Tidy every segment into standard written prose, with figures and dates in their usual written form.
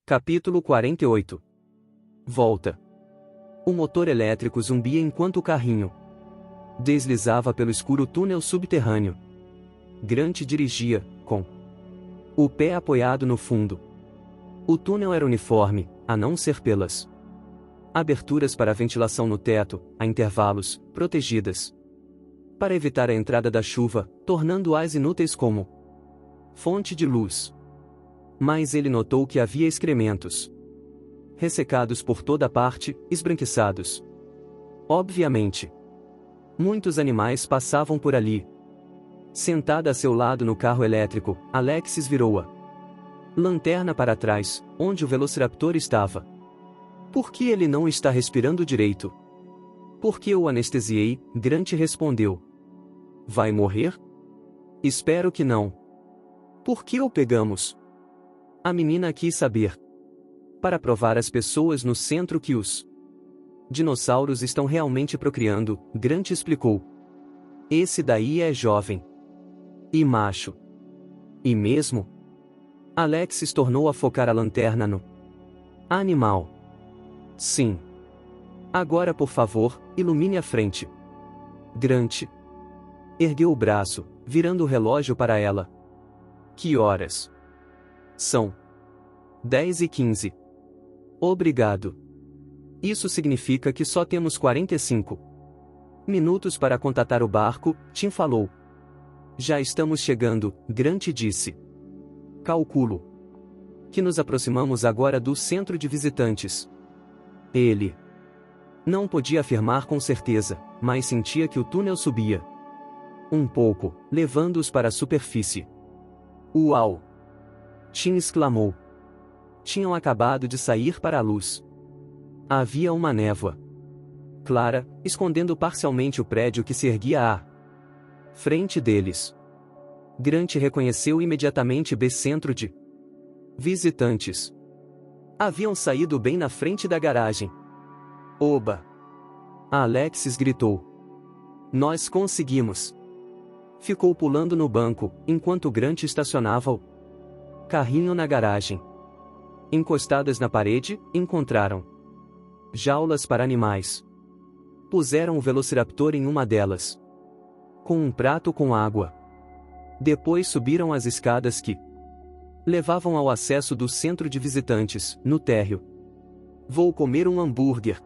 Capítulo 48. Volta. O motor elétrico zumbia enquanto o carrinho deslizava pelo escuro túnel subterrâneo. Grant dirigia, com o pé apoiado no fundo. O túnel era uniforme, a não ser pelas aberturas para ventilação no teto, a intervalos, protegidas para evitar a entrada da chuva, tornando-as inúteis como fonte de luz. Mas ele notou que havia excrementos ressecados por toda parte, esbranquiçados. Obviamente. Muitos animais passavam por ali. Sentada a seu lado no carro elétrico, Alexis virou a lanterna para trás, onde o Velociraptor estava. Por que ele não está respirando direito? Porque eu o anestesiei, Grant respondeu. Vai morrer? Espero que não. Por que o pegamos? A menina quis saber. Para provar às pessoas no centro que os dinossauros estão realmente procriando, Grant explicou. Esse daí é jovem. E macho. E mesmo? Alexis tornou a focar a lanterna no animal. Sim. Agora por favor, ilumine a frente. Grant ergueu o braço, virando o relógio para ela. Que horas? São 10h15. Obrigado. Isso significa que só temos 45 minutos para contatar o barco, Tim falou. Já estamos chegando, Grant disse. Calculo que nos aproximamos agora do centro de visitantes. Ele não podia afirmar com certeza, mas sentia que o túnel subia um pouco, levando-os para a superfície. Uau! Tim exclamou. Tinham acabado de sair para a luz. Havia uma névoa clara, escondendo parcialmente o prédio que se erguia à frente deles. Grant reconheceu imediatamente B centro de visitantes. Haviam saído bem na frente da garagem. Oba! Alexis gritou. Nós conseguimos! Ficou pulando no banco, enquanto Grant estacionava o carrinho na garagem. Encostadas na parede, encontraram jaulas para animais. Puseram o Velociraptor em uma delas, com um prato com água. Depois subiram as escadas que levavam ao acesso do centro de visitantes, no térreo. Vou comer um hambúrguer.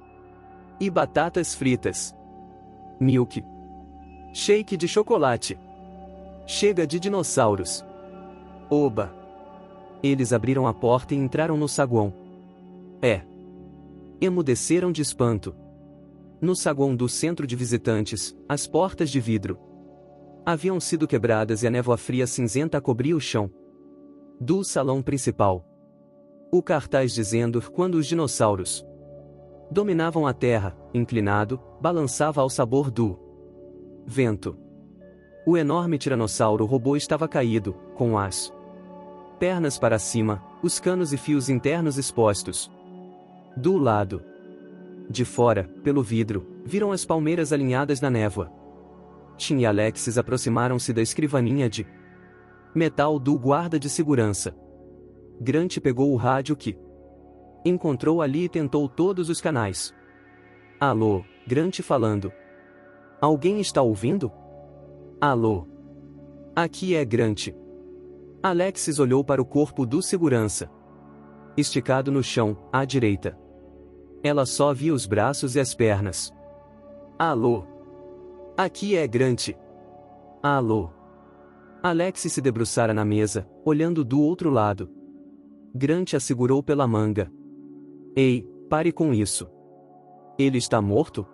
E batatas fritas. Milk. Shake de chocolate. Chega de dinossauros. Oba! Eles abriram a porta e entraram no saguão. Emudeceram de espanto. No saguão do centro de visitantes, as portas de vidro haviam sido quebradas e a névoa fria cinzenta cobria o chão do salão principal. O cartaz dizendo quando os dinossauros dominavam a terra, inclinado, balançava ao sabor do vento. O enorme tiranossauro robô estava caído, com as pernas para cima, os canos e fios internos expostos. Do lado de fora, pelo vidro, viram as palmeiras alinhadas na névoa. Tim e Alexis aproximaram-se da escrivaninha de metal do guarda de segurança. Grant pegou o rádio que encontrou ali e tentou todos os canais. Alô, Grant falando. Alguém está ouvindo? Alô? Aqui é Grant. Alexis olhou para o corpo do segurança. Esticado no chão, à direita. Ela só via os braços e as pernas. Alô? Aqui é Grant. Alô? Alexis se debruçara na mesa, olhando do outro lado. Grant a segurou pela manga. Ei, pare com isso. Ele está morto?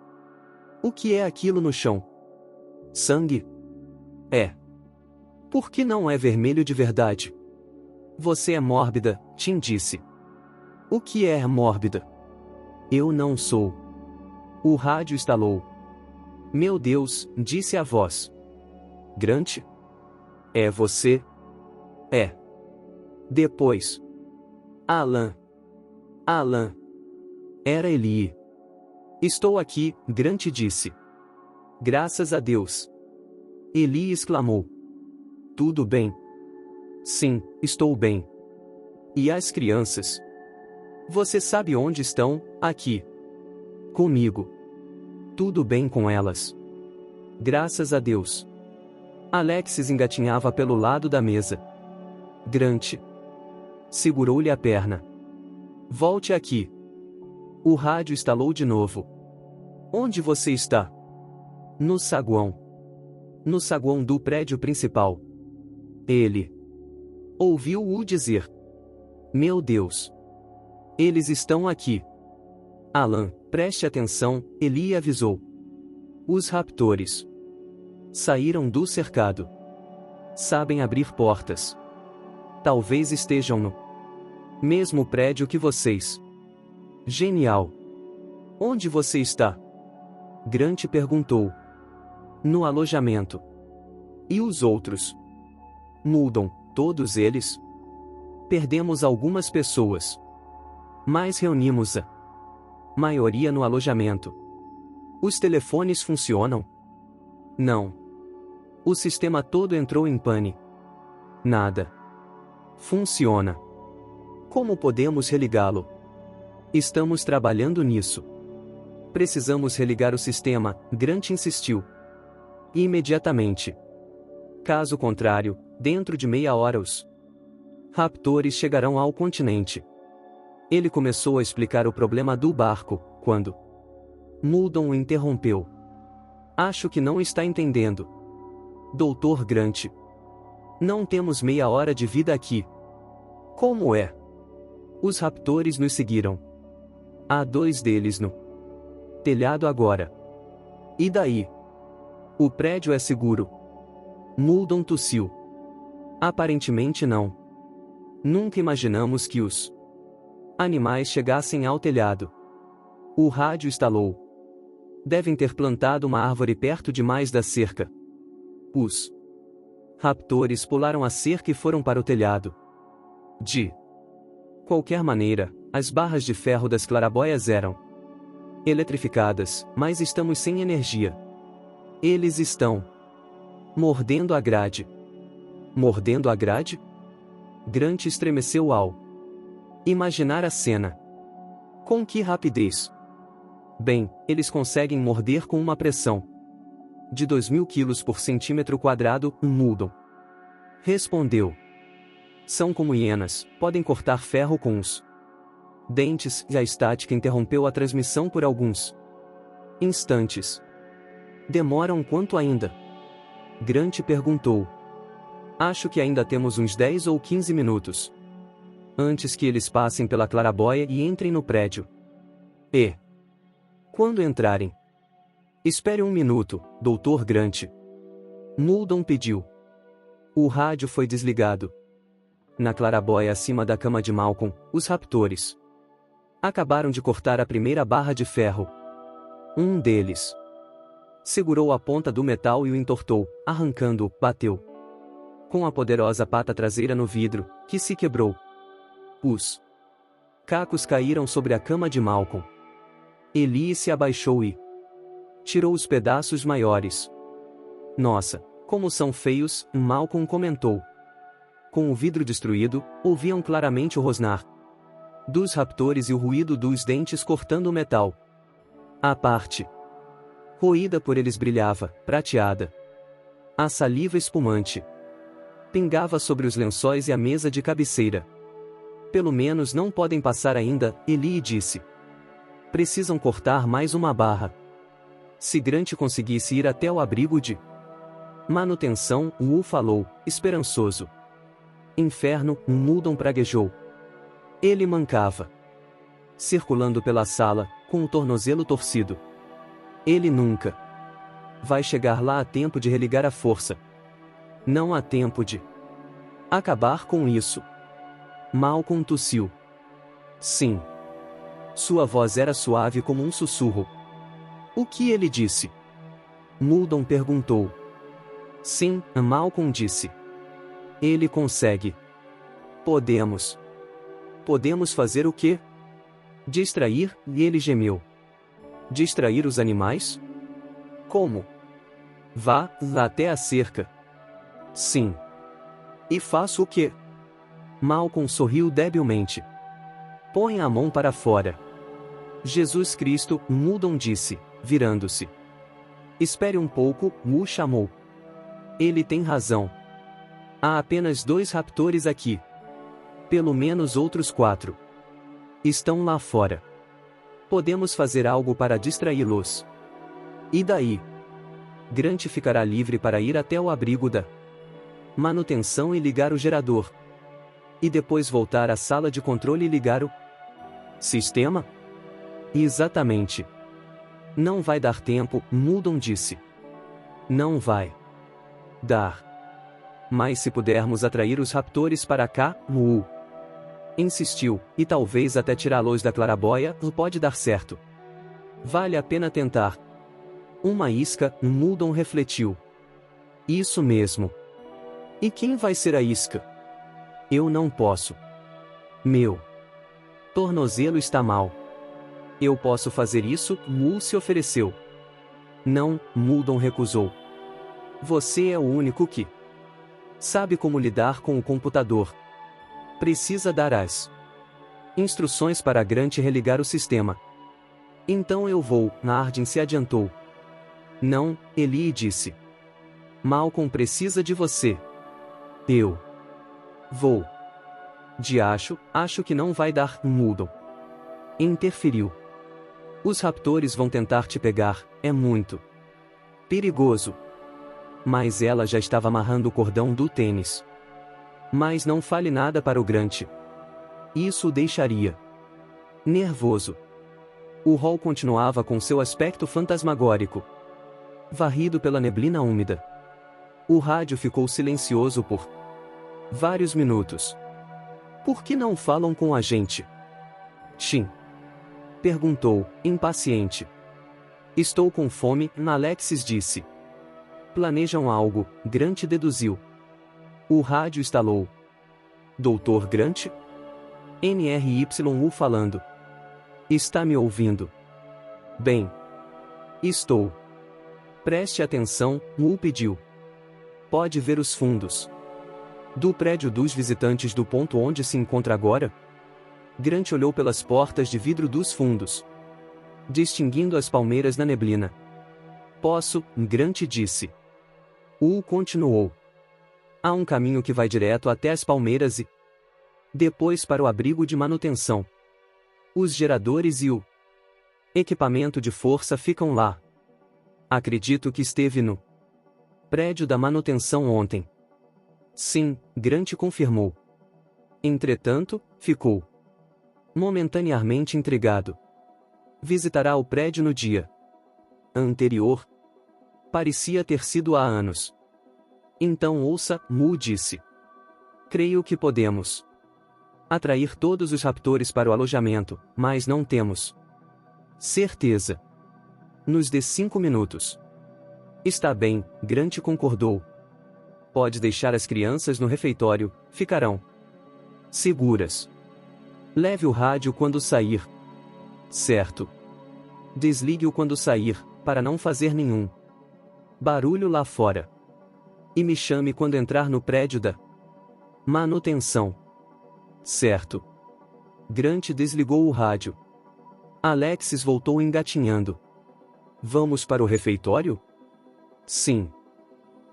O que é aquilo no chão? Sangue? É. Por que não é vermelho de verdade? Você é mórbida, Tim disse. O que é mórbida? Eu não sou. O rádio estalou. Meu Deus, disse a voz. Grant? É você? É. Depois. Alan. Alan. Era Eli. Estou aqui, Grant disse. Graças a Deus. Eli exclamou. Tudo bem? Sim, estou bem. E as crianças? Você sabe onde estão? Aqui. Comigo. Tudo bem com elas? Graças a Deus. Alexis engatinhava pelo lado da mesa. Grant segurou-lhe a perna. Volte aqui. O rádio estalou de novo. Onde você está? No saguão. No saguão do prédio principal. Ele ouviu-o dizer. Meu Deus. Eles estão aqui. Alan, preste atenção, Eli avisou. Os raptores saíram do cercado. Sabem abrir portas. Talvez estejam no mesmo prédio que vocês. Genial. Onde você está? Grant perguntou. No alojamento. E os outros? Mudam, todos eles? Perdemos algumas pessoas. Mas reunimos a maioria no alojamento. Os telefones funcionam? Não. O sistema todo entrou em pane. Nada funciona. Como podemos religá-lo? Estamos trabalhando nisso. Precisamos religar o sistema, Grant insistiu. Imediatamente. Caso contrário, dentro de meia hora os raptores chegarão ao continente. Ele começou a explicar o problema do barco, quando Muldoon o interrompeu. Acho que não está entendendo. Dr. Grant. Não temos meia hora de vida aqui. Como é? Os raptores nos seguiram. Há 2 deles no telhado agora. E daí? O prédio é seguro. Muldoon tossiu. Aparentemente não. Nunca imaginamos que os animais chegassem ao telhado. O rádio estalou. Devem ter plantado uma árvore perto demais da cerca. Os raptores pularam a cerca e foram para o telhado. De qualquer maneira, as barras de ferro das claraboias eram eletrificadas, mas estamos sem energia. Eles estão mordendo a grade. Mordendo a grade? Grant estremeceu ao imaginar a cena. Com que rapidez? Bem, eles conseguem morder com uma pressão de 2.000 kg por centímetro quadrado, Muldoon respondeu. São como hienas, podem cortar ferro com os dentes, e a estática interrompeu a transmissão por alguns instantes. Demoram quanto ainda? Grant perguntou. Acho que ainda temos uns 10 ou 15 minutos. Antes que eles passem pela claraboia e entrem no prédio. E quando entrarem? Espere um minuto, Dr. Grant. Muldoon pediu. O rádio foi desligado. Na claraboia acima da cama de Malcolm, os raptores acabaram de cortar a primeira barra de ferro. Um deles segurou a ponta do metal e o entortou, arrancando-o, bateu com a poderosa pata traseira no vidro, que se quebrou. Os cacos caíram sobre a cama de Malcolm. Eli se abaixou e tirou os pedaços maiores. Nossa, como são feios, Malcolm comentou. Com o vidro destruído, ouviam claramente o rosnar dos raptores e o ruído dos dentes cortando o metal. A parte roída por eles brilhava, prateada. A saliva espumante pingava sobre os lençóis e a mesa de cabeceira. Pelo menos não podem passar ainda, Eli disse. Precisam cortar mais uma barra. Se Grant conseguisse ir até o abrigo de manutenção, Wu falou, esperançoso. Inferno, Muldoon praguejou. Ele mancava, circulando pela sala, com o tornozelo torcido. Ele nunca vai chegar lá a tempo de religar a força. Não há tempo de acabar com isso. Malcolm tossiu. Sim. Sua voz era suave como um sussurro. O que ele disse? Muldoon perguntou. Sim, Malcolm disse. Ele consegue. Podemos. Podemos fazer o quê? Distrair, e ele gemeu. Distrair os animais? Como? Vá lá até a cerca. Sim. E faço o quê? Malcolm sorriu debilmente. Põe a mão para fora. Jesus Cristo, Muldon disse, virando-se. Espere um pouco, Mu chamou. Ele tem razão. Há apenas 2 raptores aqui. Pelo menos outros 4. Estão lá fora. Podemos fazer algo para distraí-los. E daí? Grant ficará livre para ir até o abrigo da manutenção e ligar o gerador. E depois voltar à sala de controle e ligar o sistema? Exatamente. Não vai dar tempo, Muldon disse. Não vai dar. Mas se pudermos atrair os raptores para cá, Mu insistiu, e talvez até tirá-los da claraboia, pode dar certo. Vale a pena tentar. Uma isca, Muldon refletiu. Isso mesmo. E quem vai ser a isca? Eu não posso. Meu tornozelo está mal. Eu posso fazer isso, Mu se ofereceu. Não, Muldon recusou. Você é o único que sabe como lidar com o computador. Precisa dar as instruções para Grant religar o sistema. Então eu vou, Nardin se adiantou. Não, Eli disse. Malcolm precisa de você. Eu vou. Acho que não vai dar, Muldon interferiu. Os raptores vão tentar te pegar, é muito perigoso. Mas ela já estava amarrando o cordão do tênis. Mas não fale nada para o Grant. Isso o deixaria nervoso. O hall continuava com seu aspecto fantasmagórico, varrido pela neblina úmida. O rádio ficou silencioso por vários minutos. Por que não falam com a gente? Shin perguntou, impaciente. Estou com fome, Alexis disse. Planejam algo, Grant deduziu. O rádio estalou. Doutor Grant? NRYU falando. Está me ouvindo? Bem. Estou. Preste atenção, Mu pediu. Pode ver os fundos do prédio dos visitantes do ponto onde se encontra agora? Grant olhou pelas portas de vidro dos fundos, distinguindo as palmeiras na neblina. Posso, Grant disse. Continuou. Há um caminho que vai direto até as palmeiras e depois para o abrigo de manutenção. Os geradores e o equipamento de força ficam lá. Acredito que esteve no prédio da manutenção ontem. Sim, Grant confirmou. Entretanto, ficou momentaneamente intrigado. Visitará o prédio no dia anterior. Parecia ter sido há anos. Então ouça, Mu disse. Creio que podemos atrair todos os raptores para o alojamento, mas não temos certeza. Nos dê 5 minutos. Está bem, Grant concordou. Pode deixar as crianças no refeitório, ficarão seguras. Leve o rádio quando sair. Certo. Desligue-o quando sair, para não fazer nenhum barulho lá fora. E me chame quando entrar no prédio da manutenção. Certo. Grant desligou o rádio. Alexis voltou engatinhando. Vamos para o refeitório? Sim.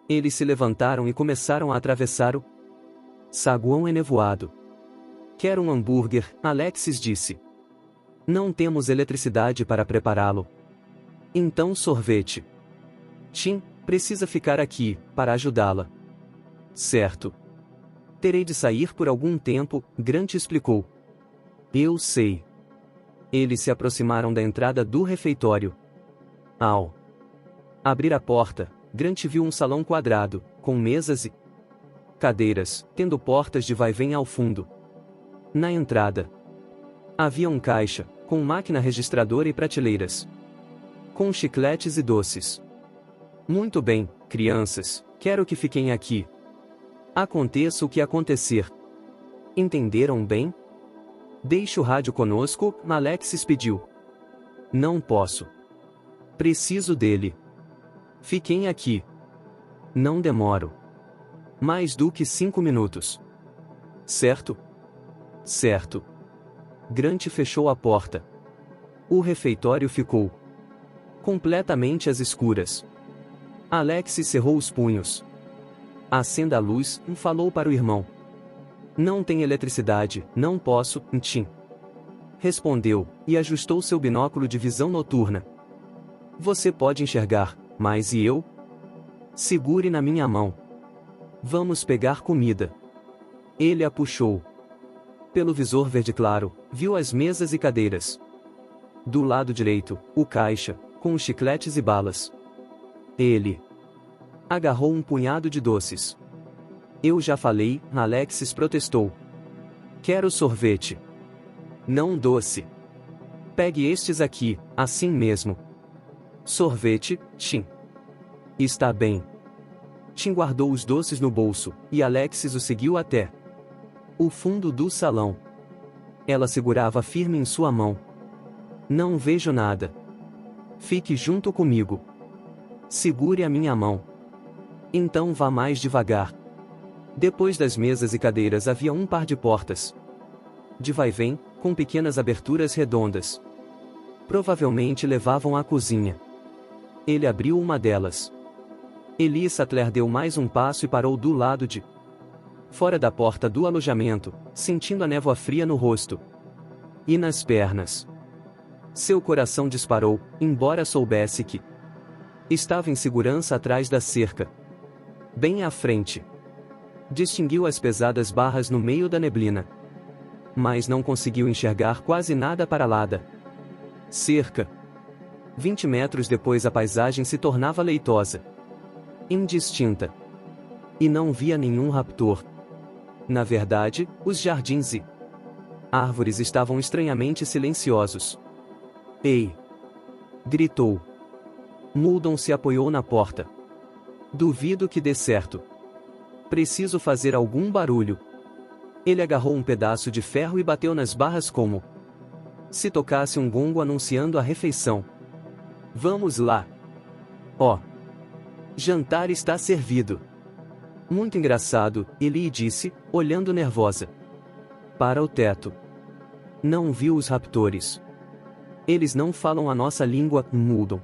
Eles se levantaram e começaram a atravessar o saguão enevoado. Quero um hambúrguer, Alexis disse. Não temos eletricidade para prepará-lo. Então sorvete. Tim, precisa ficar aqui, para ajudá-la. Certo. Terei de sair por algum tempo, Grant explicou. Eu sei. Eles se aproximaram da entrada do refeitório. Ao abrir a porta, Grant viu um salão quadrado, com mesas e cadeiras, tendo portas de vai-vem ao fundo. Na entrada, havia um caixa, com máquina registradora e prateleiras, com chicletes e doces. Muito bem, crianças, quero que fiquem aqui. Aconteça o que acontecer. Entenderam bem? Deixe o rádio conosco, Alexis pediu. Não posso. Preciso dele. Fiquem aqui. Não demoro. Mais do que 5 minutos. Certo? Certo. Grant fechou a porta. O refeitório ficou completamente às escuras. Alexis cerrou os punhos. Acenda a luz, falou para o irmão. Não tem eletricidade, não posso, Tim. Respondeu, e ajustou seu binóculo de visão noturna. Você pode enxergar, mas e eu? Segure na minha mão. Vamos pegar comida. Ele a puxou. Pelo visor verde claro, viu as mesas e cadeiras. Do lado direito, o caixa, com os chicletes e balas. Ele agarrou um punhado de doces. Eu já falei, Alexis protestou. Quero sorvete. Não doce. Pegue estes aqui, assim mesmo. Sorvete, Tim. Está bem. Tim guardou os doces no bolso, e Alexis o seguiu até o fundo do salão. Ela segurava firme em sua mão. Não vejo nada. Fique junto comigo. Segure a minha mão. Então vá mais devagar. Depois das mesas e cadeiras havia um par de portas. De vai-vem, com pequenas aberturas redondas. Provavelmente levavam à cozinha. Ele abriu uma delas. Ellie Sattler deu mais um passo e parou do lado de fora da porta do alojamento, sentindo a névoa fria no rosto e nas pernas. Seu coração disparou, embora soubesse que estava em segurança atrás da cerca. Bem à frente. Distinguiu as pesadas barras no meio da neblina. Mas não conseguiu enxergar quase nada para lá da cerca. 20 metros depois a paisagem se tornava leitosa. Indistinta. E não via nenhum raptor. Na verdade, os jardins e árvores estavam estranhamente silenciosos. Ei! Gritou. Muldoon se apoiou na porta. Duvido que dê certo. Preciso fazer algum barulho. Ele agarrou um pedaço de ferro e bateu nas barras como se tocasse um gongo anunciando a refeição. Vamos lá. Ó. Jantar está servido. Muito engraçado, Ellie disse, olhando nervosa para o teto. Não viu os raptores. Eles não falam a nossa língua, Muldoon.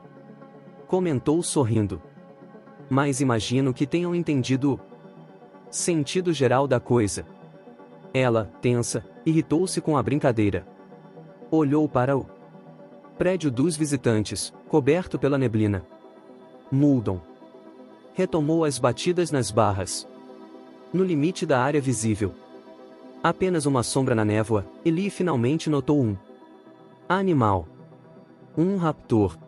Comentou sorrindo. Mas imagino que tenham entendido o sentido geral da coisa. Ela, tensa, irritou-se com a brincadeira. Olhou para o prédio dos visitantes, coberto pela neblina. Muldoon retomou as batidas nas barras. No limite da área visível. Apenas uma sombra na névoa, Ellie finalmente notou um animal. Um raptor.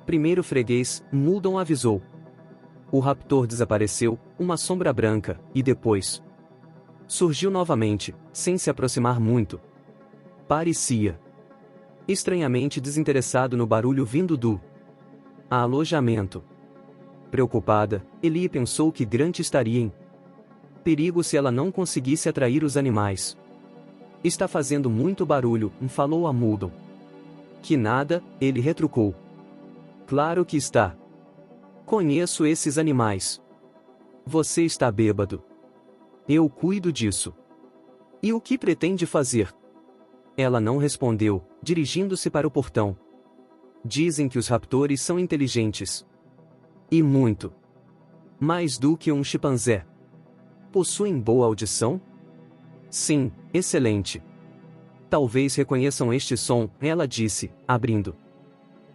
Primeiro freguês, Muldoon avisou. O raptor desapareceu, uma sombra branca, e depois surgiu novamente, sem se aproximar muito. Parecia estranhamente desinteressado no barulho vindo do alojamento. Preocupada, Ellie pensou que Grant estaria em perigo se ela não conseguisse atrair os animais. Está fazendo muito barulho, falou a Muldoon. Que nada, ele retrucou. Claro que está. Conheço esses animais. Você está bêbado. Eu cuido disso. E o que pretende fazer? Ela não respondeu, dirigindo-se para o portão. Dizem que os raptores são inteligentes. E muito. Mais do que um chimpanzé. Possuem boa audição? Sim, excelente. Talvez reconheçam este som, ela disse, abrindo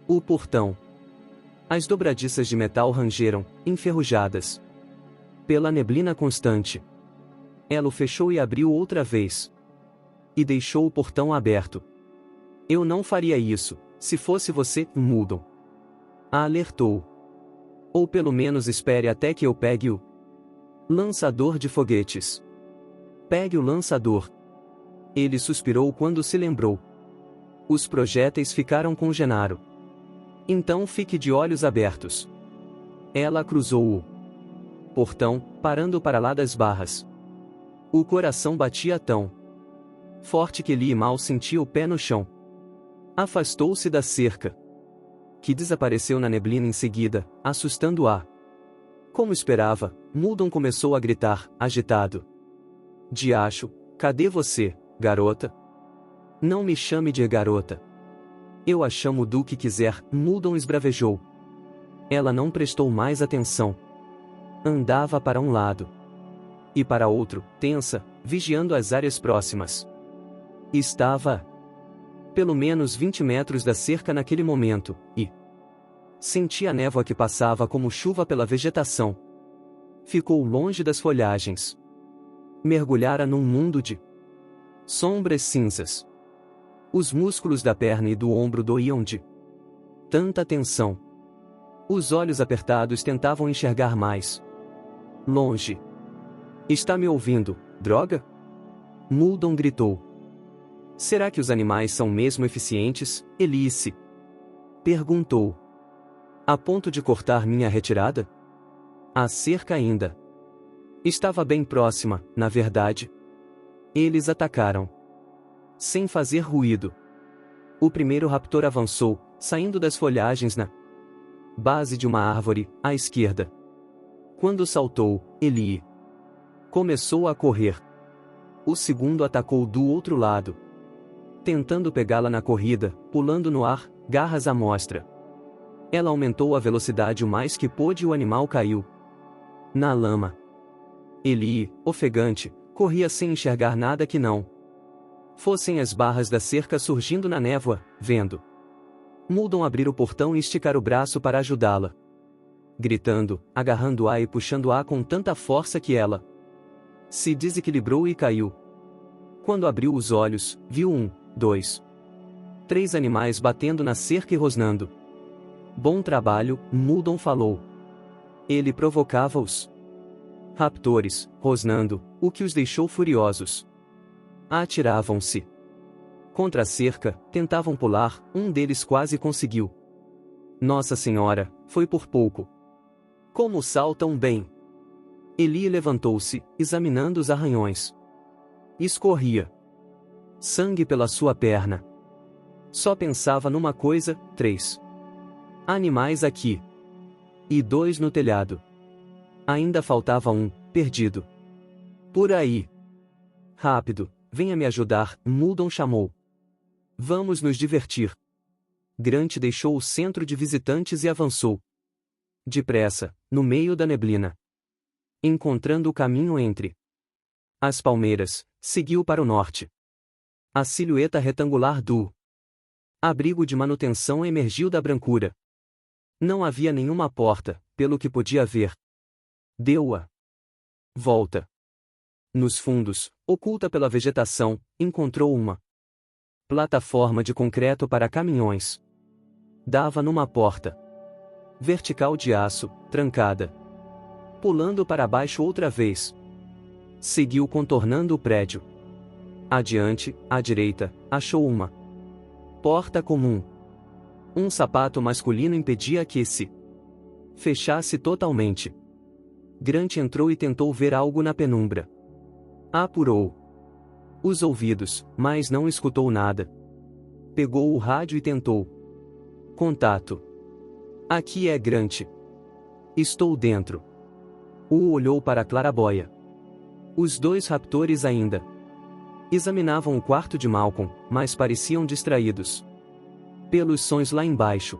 o portão. As dobradiças de metal rangeram, enferrujadas pela neblina constante. Ela o fechou e abriu outra vez. E deixou o portão aberto. Eu não faria isso, se fosse você, Muldoon. A alertou. Ou pelo menos espere até que eu pegue o lançador de foguetes. Pegue o lançador. Ele suspirou quando se lembrou. Os projéteis ficaram com Gennaro. Então fique de olhos abertos. Ela cruzou o portão, parando para lá das barras. O coração batia tão forte que Ellie mal sentia o pé no chão. Afastou-se da cerca, que desapareceu na neblina em seguida, assustando-a. Como esperava, Muldoon começou a gritar, agitado. Diacho, cadê você, garota? Não me chame de garota. Eu a chamo do que quiser, Muldoon esbravejou. Ela não prestou mais atenção. Andava para um lado e para outro, tensa, vigiando as áreas próximas. Estava a pelo menos 20 metros da cerca naquele momento, e sentia a névoa que passava como chuva pela vegetação. Ficou longe das folhagens. Mergulhara num mundo de sombras cinzas. Os músculos da perna e do ombro doíam de tanta tensão. Os olhos apertados tentavam enxergar mais longe. Está me ouvindo, droga? Muldoon gritou. Será que os animais são mesmo eficientes, Elise? Perguntou. A ponto de cortar minha retirada? A cerca ainda estava bem próxima, na verdade. Eles atacaram sem fazer ruído. O primeiro raptor avançou, saindo das folhagens na base de uma árvore, à esquerda. Quando saltou, Ellie começou a correr. O segundo atacou do outro lado, tentando pegá-la na corrida, pulando no ar, garras à mostra. Ela aumentou a velocidade o mais que pôde e o animal caiu na lama. Ellie, ofegante, corria sem enxergar nada que não fossem as barras da cerca surgindo na névoa, vendo Muldoon abrir o portão e esticar o braço para ajudá-la. Gritando, agarrando-a e puxando-a com tanta força que ela se desequilibrou e caiu. Quando abriu os olhos, viu 2, 3 animais batendo na cerca e rosnando. Bom trabalho, Muldoon falou. Ele provocava os raptores, rosnando, o que os deixou furiosos. Atiravam-se contra a cerca, tentavam pular, um deles quase conseguiu. Nossa Senhora, foi por pouco. Como saltam bem! Ellie levantou-se, examinando os arranhões. Escorria sangue pela sua perna. Só pensava numa coisa: 3 animais aqui e 2 no telhado. Ainda faltava um, perdido por aí. Rápido, venha me ajudar, Muldoon chamou. Vamos nos divertir. Grant deixou o centro de visitantes e avançou depressa, no meio da neblina. Encontrando o caminho entre as palmeiras, seguiu para o norte. A silhueta retangular do abrigo de manutenção emergiu da brancura. Não havia nenhuma porta, pelo que podia ver. Deu a volta. Nos fundos, oculta pela vegetação, encontrou uma plataforma de concreto para caminhões. Dava numa porta vertical de aço, trancada. Pulando para baixo outra vez. Seguiu contornando o prédio. Adiante, à direita, achou uma porta comum. Um sapato masculino impedia que se fechasse totalmente. Grant entrou e tentou ver algo na penumbra. Apurou os ouvidos, mas não escutou nada. Pegou o rádio e tentou. Contato. Aqui é Grant. Estou dentro. Olhou para a claraboia. Os 2 raptores ainda examinavam o quarto de Malcolm, mas pareciam distraídos pelos sons lá embaixo.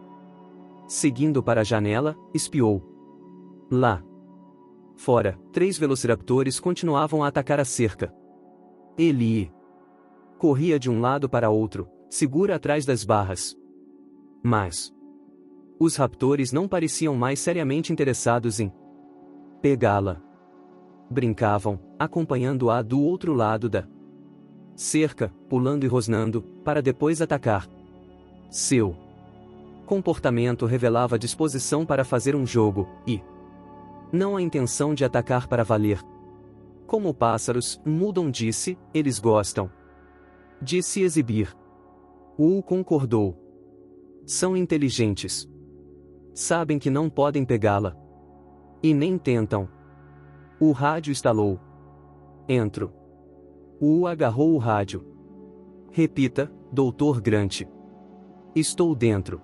Seguindo para a janela, espiou. Lá fora, 3 velociraptores continuavam a atacar a cerca. Ellie corria de um lado para outro, segura atrás das barras. Mas os raptores não pareciam mais seriamente interessados em pegá-la. Brincavam, acompanhando-a do outro lado da cerca, pulando e rosnando, para depois atacar. Seu comportamento revelava disposição para fazer um jogo, e não a intenção de atacar para valer. Como pássaros, Muldoon disse, eles gostam de se exibir. Concordou. São inteligentes. Sabem que não podem pegá-la. E nem tentam. O rádio estalou. Entro. Agarrou o rádio. Repita, Dr. Grant. Estou dentro.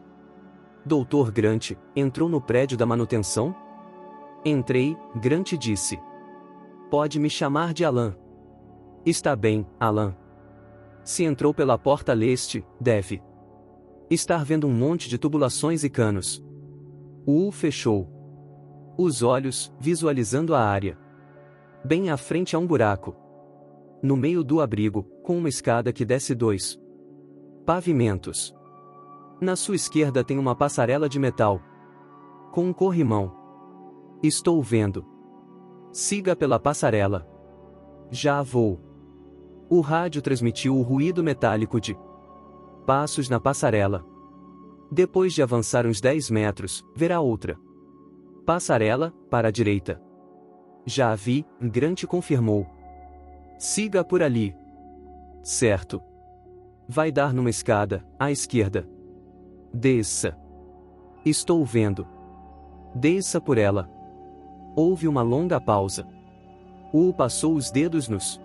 Dr. Grant, entrou no prédio da manutenção? Entrei, Grant disse. Pode me chamar de Alan. Está bem, Alan. Se entrou pela porta leste, deve estar vendo um monte de tubulações e canos. Wu fechou os olhos, visualizando a área. Bem à frente há um buraco. No meio do abrigo, com uma escada que desce 2 pavimentos. Na sua esquerda tem uma passarela de metal com um corrimão. Estou vendo. Siga pela passarela. Já vou. O rádio transmitiu o ruído metálico de passos na passarela. Depois de avançar uns 10 metros, verá outra passarela, para a direita. Já a vi, Grant confirmou. Siga por ali. Certo. Vai dar numa escada, à esquerda. Desça. Estou vendo. Desça por ela. Houve uma longa pausa. Wu passou os dedos nos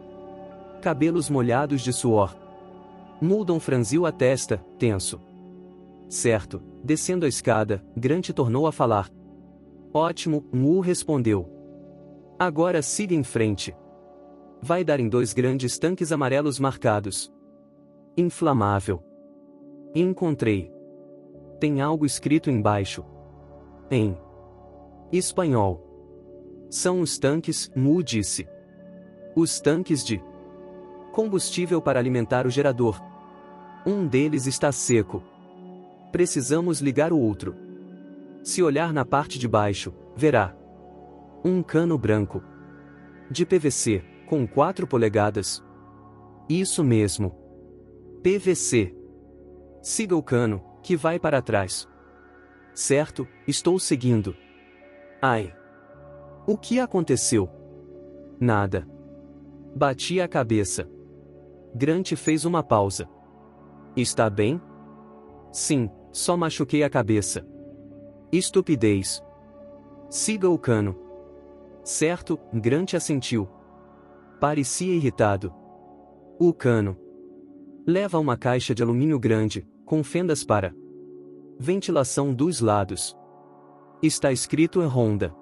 cabelos molhados de suor. Muldoon franziu a testa, tenso. Certo, descendo a escada, Grant tornou a falar. Ótimo, Wu respondeu. Agora siga em frente. Vai dar em 2 grandes tanques amarelos marcados. Inflamável. Encontrei. Tem algo escrito embaixo. Em espanhol. São os tanques, Wu disse. Os tanques de combustível para alimentar o gerador. Um deles está seco. Precisamos ligar o outro. Se olhar na parte de baixo, verá um cano branco de PVC, com 4 polegadas. Isso mesmo. PVC. Siga o cano, que vai para trás. Certo, estou seguindo. Ai. O que aconteceu? Nada. Bati a cabeça. Grant fez uma pausa. Está bem? Sim, só machuquei a cabeça. Estupidez. Siga o cano. Certo, Grant assentiu. Parecia irritado. O cano leva uma caixa de alumínio grande, com fendas para ventilação dos lados. Está escrito em Honda.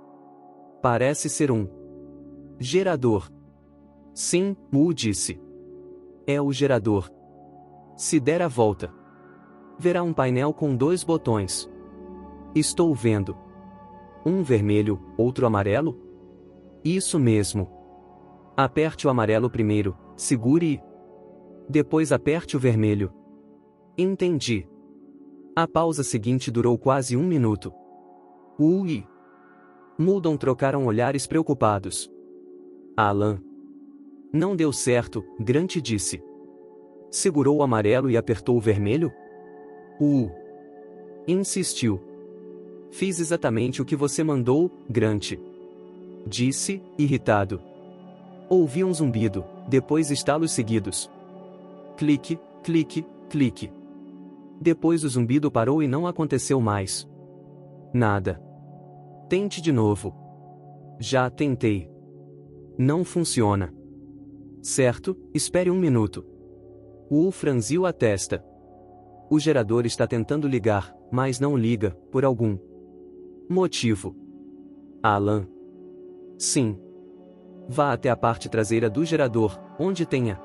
Parece ser um gerador. Sim, Wu disse. É o gerador. Se der a volta, verá um painel com 2 botões. Estou vendo. Um vermelho, outro amarelo? Isso mesmo. Aperte o amarelo primeiro, segure e depois aperte o vermelho. Entendi. A pausa seguinte durou quase 1 minuto. Wu e Muldoon trocaram olhares preocupados. Alan. Não deu certo, Grant disse. Segurou o amarelo e apertou o vermelho? Insistiu. Fiz exatamente o que você mandou, Grant. Disse, irritado. Ouvi um zumbido, depois estalos seguidos. Clique, clique, clique. Depois o zumbido parou e não aconteceu mais. Nada. Tente de novo. Já tentei. Não funciona. Certo, espere 1 minuto. Wu franziu a testa. O gerador está tentando ligar, mas não liga, por algum motivo. Alan. Sim. Vá até a parte traseira do gerador, onde tem a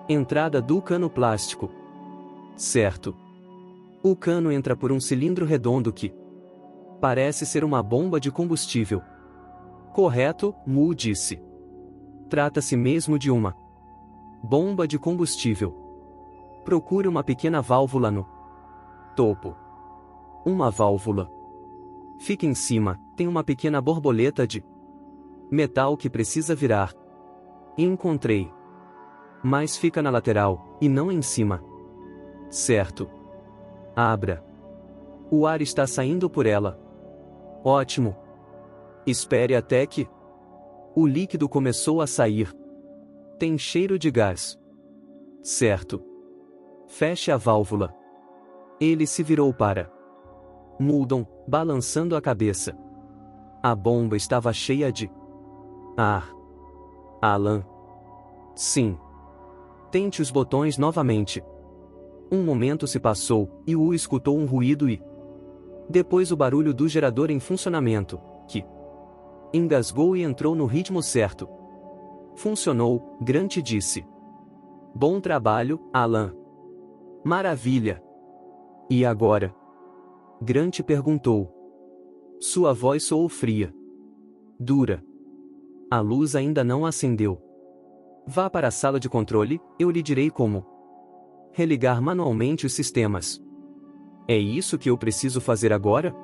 entrada do cano plástico. Certo. O cano entra por um cilindro redondo que parece ser uma bomba de combustível. Correto, Wu disse. Trata-se mesmo de uma bomba de combustível. Procure uma pequena válvula no topo. Uma válvula. Fica em cima, tem uma pequena borboleta de metal que precisa virar. Encontrei. Mas fica na lateral, e não em cima. Certo. Abra. O ar está saindo por ela. Ótimo. Espere até que o líquido começou a sair. Tem cheiro de gás. Certo. Feche a válvula. Ele se virou para Muldoon, balançando a cabeça. A bomba estava cheia de ar. Alan. Sim. Tente os botões novamente. Um momento se passou, e Wu escutou um ruído e depois o barulho do gerador em funcionamento, que engasgou e entrou no ritmo certo. Funcionou, Grant disse. Bom trabalho, Alan. Maravilha. E agora? Grant perguntou. Sua voz soou fria. Dura. A luz ainda não acendeu. Vá para a sala de controle, eu lhe direi como religar manualmente os sistemas. É isso que eu preciso fazer agora?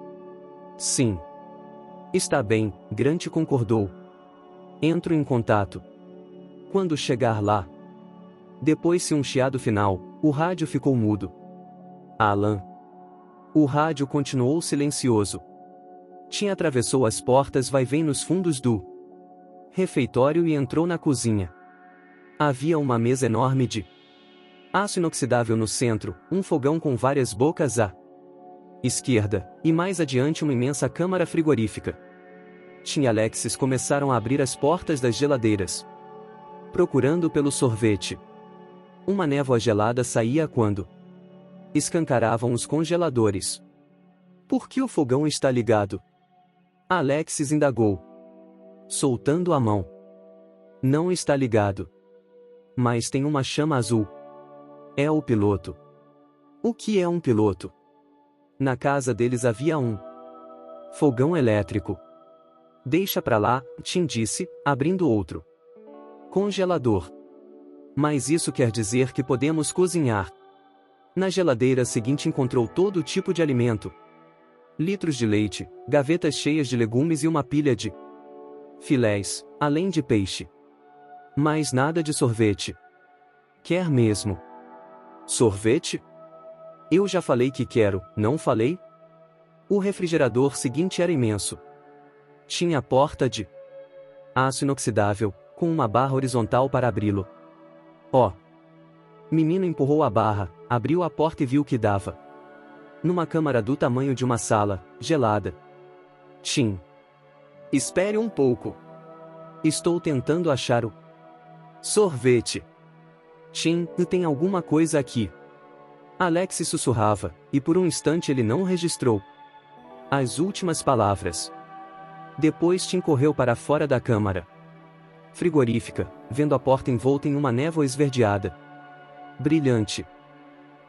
Sim. Está bem, Grant concordou. Entro em contato. Quando chegar lá. Depois-se um chiado final, o rádio ficou mudo. Alan. O rádio continuou silencioso. Tim atravessou as portas vai-vem nos fundos do refeitório e entrou na cozinha. Havia uma mesa enorme de aço inoxidável no centro, um fogão com várias bocas à esquerda, e mais adiante uma imensa câmara frigorífica. Tim e Alexis começaram a abrir as portas das geladeiras, procurando pelo sorvete. Uma névoa gelada saía quando escancaravam os congeladores. Por que o fogão está ligado? Alexis indagou, soltando a mão. Não está ligado. Mas tem uma chama azul. É o piloto. O que é um piloto? Na casa deles havia um fogão elétrico. Deixa pra lá, Tim disse, abrindo outro congelador. Mas isso quer dizer que podemos cozinhar. Na geladeira seguinte encontrou todo tipo de alimento. Litros de leite, gavetas cheias de legumes e uma pilha de filés, além de peixe. Mas nada de sorvete. Quer mesmo? Sorvete? Eu já falei que quero, não falei? O refrigerador seguinte era imenso. Tinha porta de aço inoxidável, com uma barra horizontal para abri-lo. Oh! Menino empurrou a barra, abriu a porta e viu que dava numa câmara do tamanho de uma sala, gelada. Tim. Espere um pouco. Estou tentando achar o sorvete. Tim, tem alguma coisa aqui. Alex sussurrava, e por um instante ele não registrou as últimas palavras. Depois Tim correu para fora da câmara frigorífica, vendo a porta envolta em uma névoa esverdeada. Brilhante.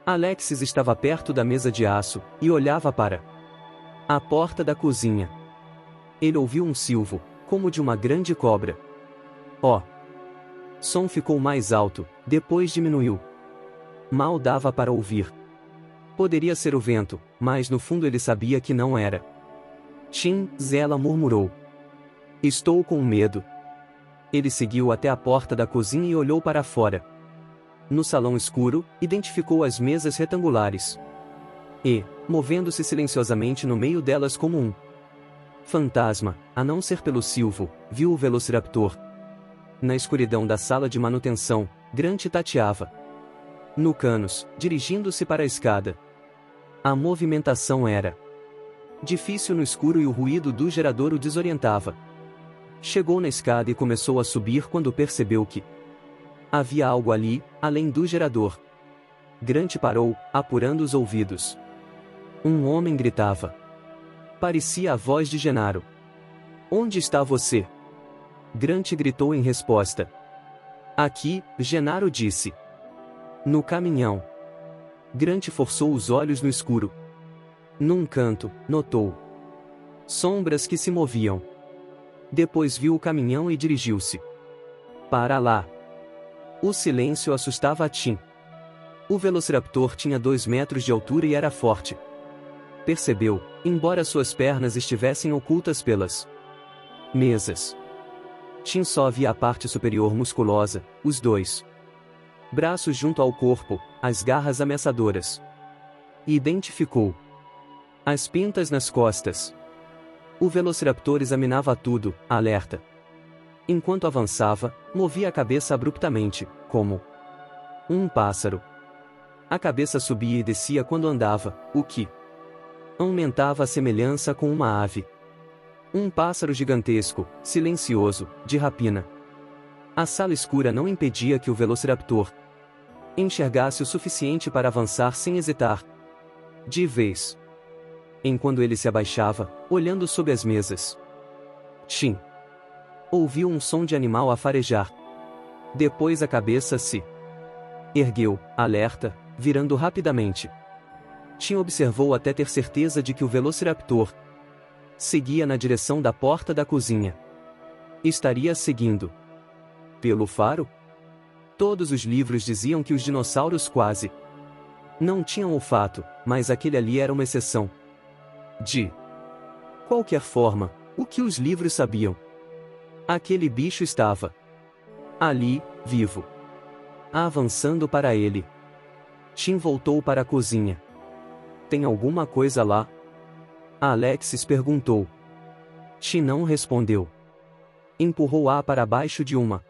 Alexis estava perto da mesa de aço, e olhava para a porta da cozinha. Ele ouviu um silvo, como de uma grande cobra. Oh! Som ficou mais alto, depois diminuiu. Mal dava para ouvir. Poderia ser o vento, mas no fundo ele sabia que não era. Tim, Zela murmurou. Estou com medo. Ele seguiu até a porta da cozinha e olhou para fora. No salão escuro, identificou as mesas retangulares. E, movendo-se silenciosamente no meio delas como um fantasma, a não ser pelo silvo, viu o Velociraptor. Na escuridão da sala de manutenção, Grant tateava no canos, dirigindo-se para a escada. A movimentação era difícil no escuro e o ruído do gerador o desorientava. Chegou na escada e começou a subir quando percebeu que havia algo ali, além do gerador. Grant parou, apurando os ouvidos. Um homem gritava. Parecia a voz de Genaro. Onde está você? Grant gritou em resposta. Aqui, Genaro disse. No caminhão. Grant forçou os olhos no escuro. Num canto, notou sombras que se moviam. Depois viu o caminhão e dirigiu-se para lá. O silêncio assustava a Tim. O Velociraptor tinha 2 metros de altura e era forte. Percebeu, embora suas pernas estivessem ocultas pelas mesas. Tim só via a parte superior musculosa, os 2 braços junto ao corpo, as garras ameaçadoras. E identificou as pintas nas costas. O Velociraptor examinava tudo, alerta. Enquanto avançava, movia a cabeça abruptamente, como um pássaro. A cabeça subia e descia quando andava, o que aumentava a semelhança com uma ave. Um pássaro gigantesco, silencioso, de rapina. A sala escura não impedia que o Velociraptor enxergasse o suficiente para avançar sem hesitar. De vez em quando ele se abaixava, olhando sob as mesas. Tim ouviu um som de animal a farejar. Depois a cabeça se Ergueu, alerta, virando rapidamente. Tim observou até ter certeza de que o Velociraptor seguia na direção da porta da cozinha. Estaria seguindo pelo faro? Todos os livros diziam que os dinossauros quase não tinham olfato, mas aquele ali era uma exceção. De qualquer forma, o que os livros sabiam? Aquele bicho estava ali, vivo. Avançando para ele. Tim voltou para a cozinha. Tem alguma coisa lá? Alexis perguntou. Tim não respondeu. Empurrou-a para baixo de uma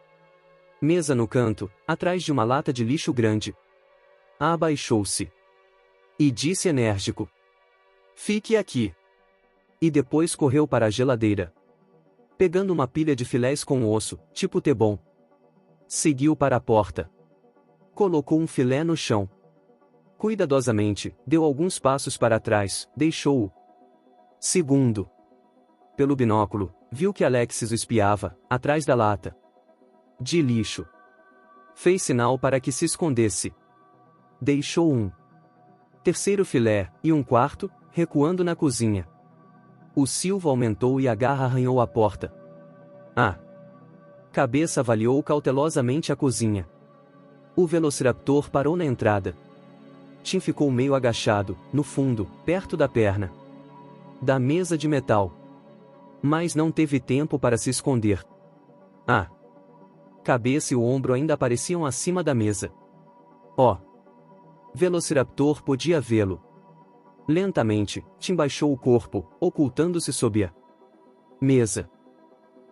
mesa no canto, atrás de uma lata de lixo grande. Abaixou-se. E disse enérgico: fique aqui. E depois correu para a geladeira. Pegando uma pilha de filés com osso, tipo T-bone. Seguiu para a porta. Colocou um filé no chão. Cuidadosamente, deu alguns passos para trás, deixou-o. Segundo. Pelo binóculo, viu que Alexis o espiava, atrás da lata de lixo. Fez sinal para que se escondesse. Deixou um terceiro filé, e um quarto, recuando na cozinha. O silvo aumentou e a garra arranhou a porta. A cabeça avaliou cautelosamente a cozinha. O Velociraptor parou na entrada. Tim ficou meio agachado, no fundo, perto da perna da mesa de metal. Mas não teve tempo para se esconder. A cabeça e o ombro ainda apareciam acima da mesa. Velociraptor podia vê-lo. Lentamente, Tim baixou o corpo, ocultando-se sob a mesa.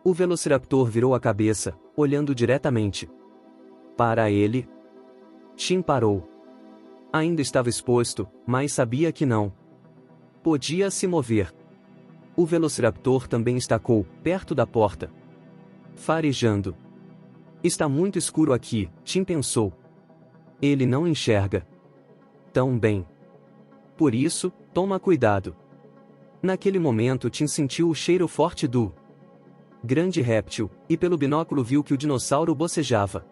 O Velociraptor virou a cabeça, olhando diretamente para ele. Tim parou. Ainda estava exposto, mas sabia que não podia se mover. O Velociraptor também estacou, perto da porta, farejando. Está muito escuro aqui, Tim pensou. Ele não enxerga tão bem. Por isso, toma cuidado. Naquele momento Tim sentiu o cheiro forte do grande réptil, e pelo binóculo viu que o dinossauro bocejava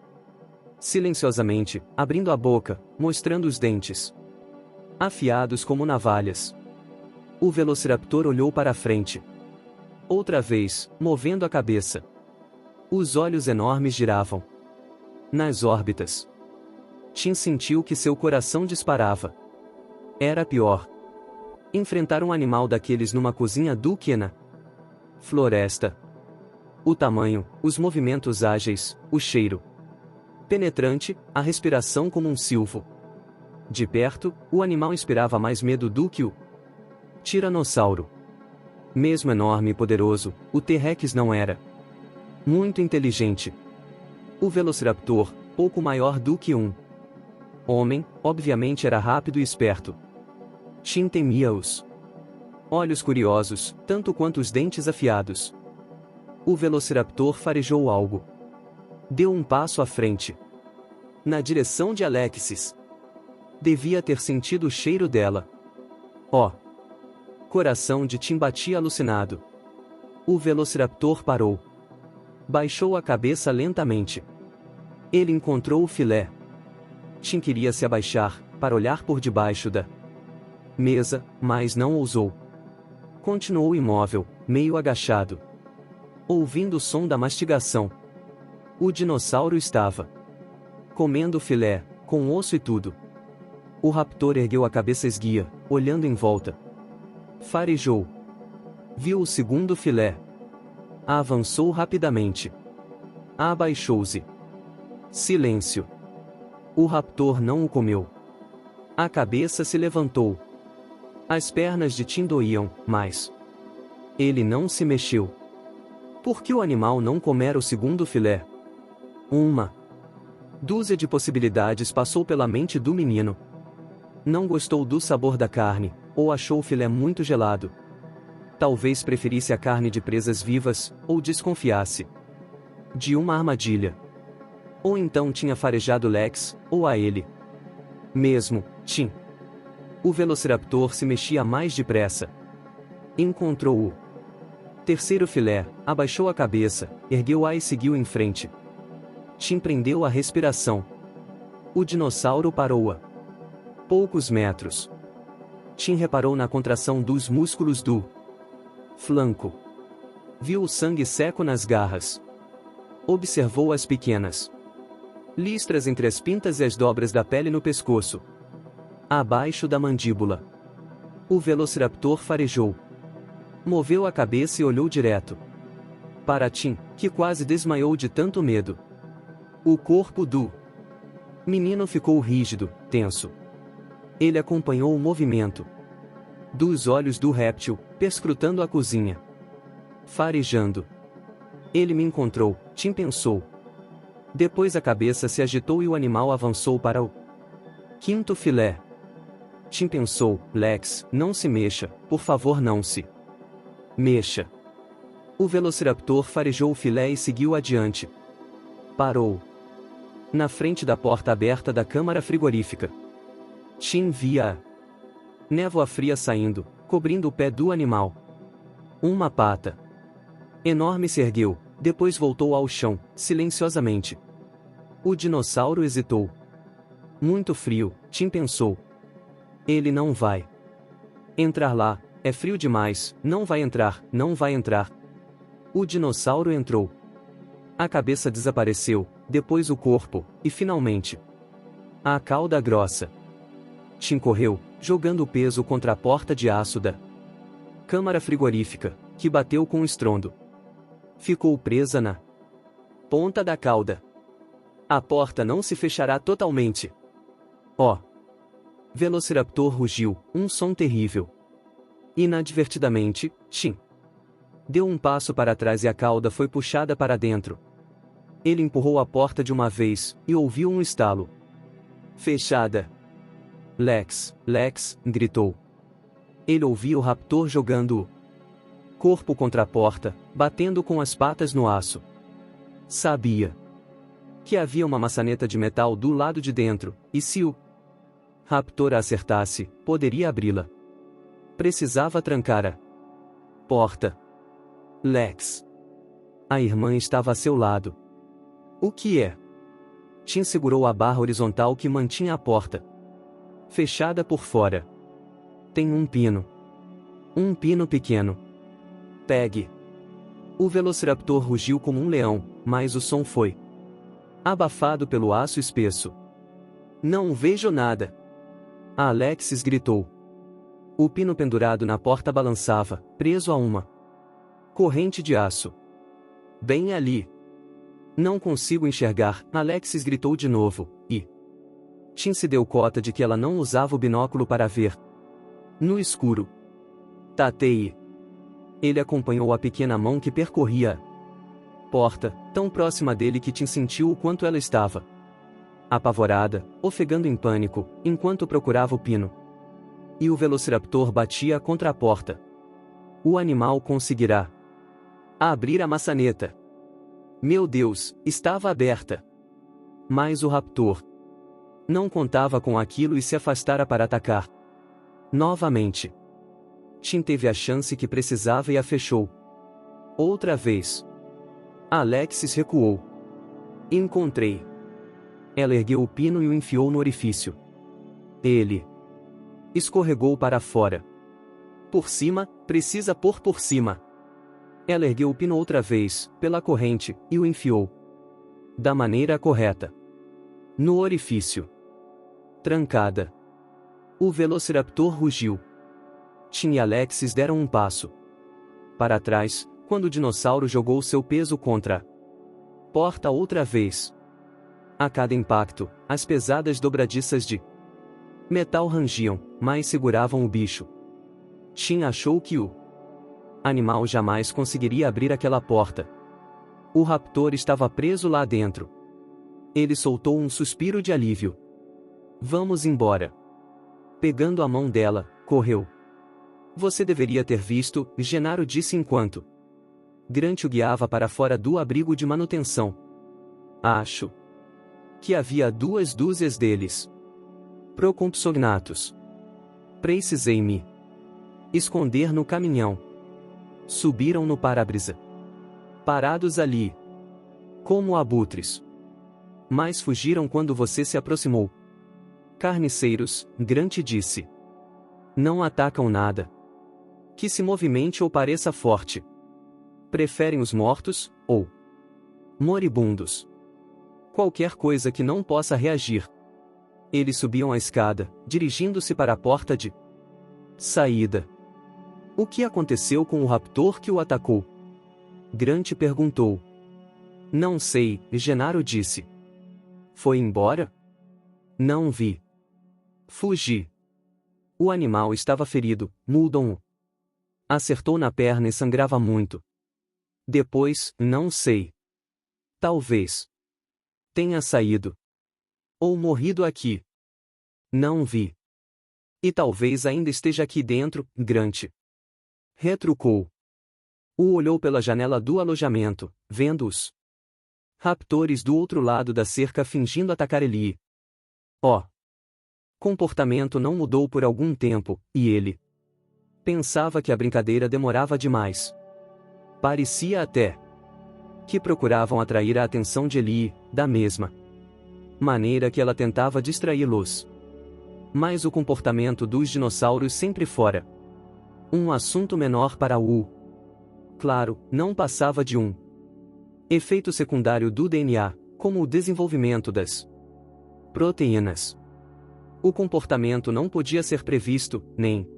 silenciosamente, abrindo a boca, mostrando os dentes afiados como navalhas. O Velociraptor olhou para a frente. Outra vez, movendo a cabeça. Os olhos enormes giravam nas órbitas. Tim sentiu que seu coração disparava. Era pior enfrentar um animal daqueles numa cozinha do que na floresta. O tamanho, os movimentos ágeis, o cheiro penetrante, a respiração como um silvo. De perto, o animal inspirava mais medo do que o tiranossauro. Mesmo enorme e poderoso, o T-Rex não era muito inteligente. O Velociraptor, pouco maior do que um homem, obviamente era rápido e esperto. Tim temia os olhos curiosos, tanto quanto os dentes afiados. O Velociraptor farejou algo. Deu um passo à frente. Na direção de Alexis. Devia ter sentido o cheiro dela. Coração de Tim batia alucinado. O Velociraptor parou. Baixou a cabeça lentamente. Ele encontrou o filé. Tim queria se abaixar, para olhar por debaixo da mesa, mas não ousou. Continuou imóvel, meio agachado. Ouvindo o som da mastigação. O dinossauro estava comendo filé, com osso e tudo. O raptor ergueu a cabeça esguia, olhando em volta. Farejou. Viu o segundo filé. Avançou rapidamente. Abaixou-se. Silêncio. O raptor não o comeu. A cabeça se levantou. As pernas de Tim doíam, mas ele não se mexeu. Por que o animal não comer o segundo filé? Uma dúzia de possibilidades passou pela mente do menino. Não gostou do sabor da carne, ou achou o filé muito gelado. Talvez preferisse a carne de presas vivas, ou desconfiasse de uma armadilha. Ou então tinha farejado Lex, ou a ele mesmo, Tim. O Velociraptor se mexia mais depressa. Encontrou o terceiro filé, abaixou a cabeça, ergueu-a e seguiu em frente. Tim prendeu a respiração. O dinossauro parou a poucos metros. Tim reparou na contração dos músculos do flanco. Viu o sangue seco nas garras. Observou as pequenas listras entre as pintas e as dobras da pele no pescoço. Abaixo da mandíbula. O Velociraptor farejou. Moveu a cabeça e olhou direto para Tim, que quase desmaiou de tanto medo. O corpo do menino ficou rígido, tenso. Ele acompanhou o movimento dos olhos do réptil, perscrutando a cozinha. Farejando. Ele me encontrou, Tim pensou. Depois a cabeça se agitou e o animal avançou para o quinto filé. Tim pensou, Lex, não se mexa, por favor não se mexa. O Velociraptor farejou o filé e seguiu adiante. Parou na frente da porta aberta da câmara frigorífica. Tim via a névoa fria saindo, cobrindo o pé do animal. Uma pata enorme se ergueu, depois voltou ao chão, silenciosamente. O dinossauro hesitou. Muito frio, Tim pensou. Ele não vai entrar lá, é frio demais, não vai entrar, não vai entrar. O dinossauro entrou. A cabeça desapareceu, depois o corpo, e finalmente a cauda grossa. Tim correu, jogando o peso contra a porta de aço da câmara frigorífica, que bateu com estrondo. Ficou presa na ponta da cauda. A porta não se fechará totalmente. Oh! Velociraptor rugiu, um som terrível. Inadvertidamente, Tim deu um passo para trás e a cauda foi puxada para dentro. Ele empurrou a porta de uma vez, e ouviu um estalo. Fechada. Lex, Lex, gritou. Ele ouvia o raptor jogando o corpo contra a porta, batendo com as patas no aço. Sabia que havia uma maçaneta de metal do lado de dentro, e se o raptor a acertasse, poderia abri-la. Precisava trancar a porta. Lex. A irmã estava a seu lado. O que é? Tim segurou a barra horizontal que mantinha a porta fechada por fora. Tem um pino. Um pino pequeno. Pegue. O Velociraptor rugiu como um leão, mas o som foi abafado pelo aço espesso. Não vejo nada. A Alexis gritou. O pino pendurado na porta balançava, preso a uma corrente de aço. Bem ali. Não consigo enxergar, Alexis gritou de novo, e Tim se deu conta de que ela não usava o binóculo para ver no escuro. Tateie. Ele acompanhou a pequena mão que percorria a porta, tão próxima dele que Tim sentiu o quanto ela estava apavorada, ofegando em pânico, enquanto procurava o pino. E o Velociraptor batia contra a porta. O animal conseguirá abrir a maçaneta. Meu Deus, estava aberta. Mas o raptor não contava com aquilo e se afastara para atacar. Novamente. Tim teve a chance que precisava e a fechou. Outra vez. Alexis recuou. Encontrei. Ela ergueu o pino e o enfiou no orifício. Ele escorregou para fora. Por cima, precisa pôr por cima. Ela ergueu o pino outra vez, pela corrente, e o enfiou da maneira correta no orifício. Trancada. O Velociraptor rugiu. Tim e Alexis deram um passo para trás, quando o dinossauro jogou seu peso contra a porta outra vez. A cada impacto, as pesadas dobradiças de metal rangiam, mas seguravam o bicho. Tim achou que o animal jamais conseguiria abrir aquela porta. O raptor estava preso lá dentro. Ele soltou um suspiro de alívio. Vamos embora. Pegando a mão dela, correu. Você deveria ter visto, Genaro disse enquanto Grant o guiava para fora do abrigo de manutenção. Acho que havia 2 dúzias deles. Procompsognathus. Precisei me esconder no caminhão. Subiram no para-brisa. Parados ali. Como abutres. mas fugiram quando você se aproximou. Carniceiros, Grant disse. Não atacam nada que se movimente ou pareça forte. Preferem os mortos, ou moribundos. Qualquer coisa que não possa reagir. Eles subiam a escada, dirigindo-se para a porta de saída. O que aconteceu com o raptor que o atacou? Grant perguntou. Não sei, Genaro disse. Foi embora? Não vi. Fugi. O animal estava ferido, Muldoon. Acertou na perna e sangrava muito. Depois, não sei. Talvez tenha saído. Ou morrido aqui. Não vi. E talvez ainda esteja aqui dentro, Grant. Retrucou. Olhou pela janela do alojamento, vendo os raptores do outro lado da cerca fingindo atacar Ellie. Comportamento não mudou por algum tempo, e ele pensava que a brincadeira demorava demais. Parecia até que procuravam atrair a atenção de Ellie, da mesma maneira que ela tentava distraí-los. Mas o comportamento dos dinossauros sempre fora um assunto menor para o. Claro, não passava de um efeito secundário do DNA, como o desenvolvimento das proteínas. O comportamento não podia ser previsto, nem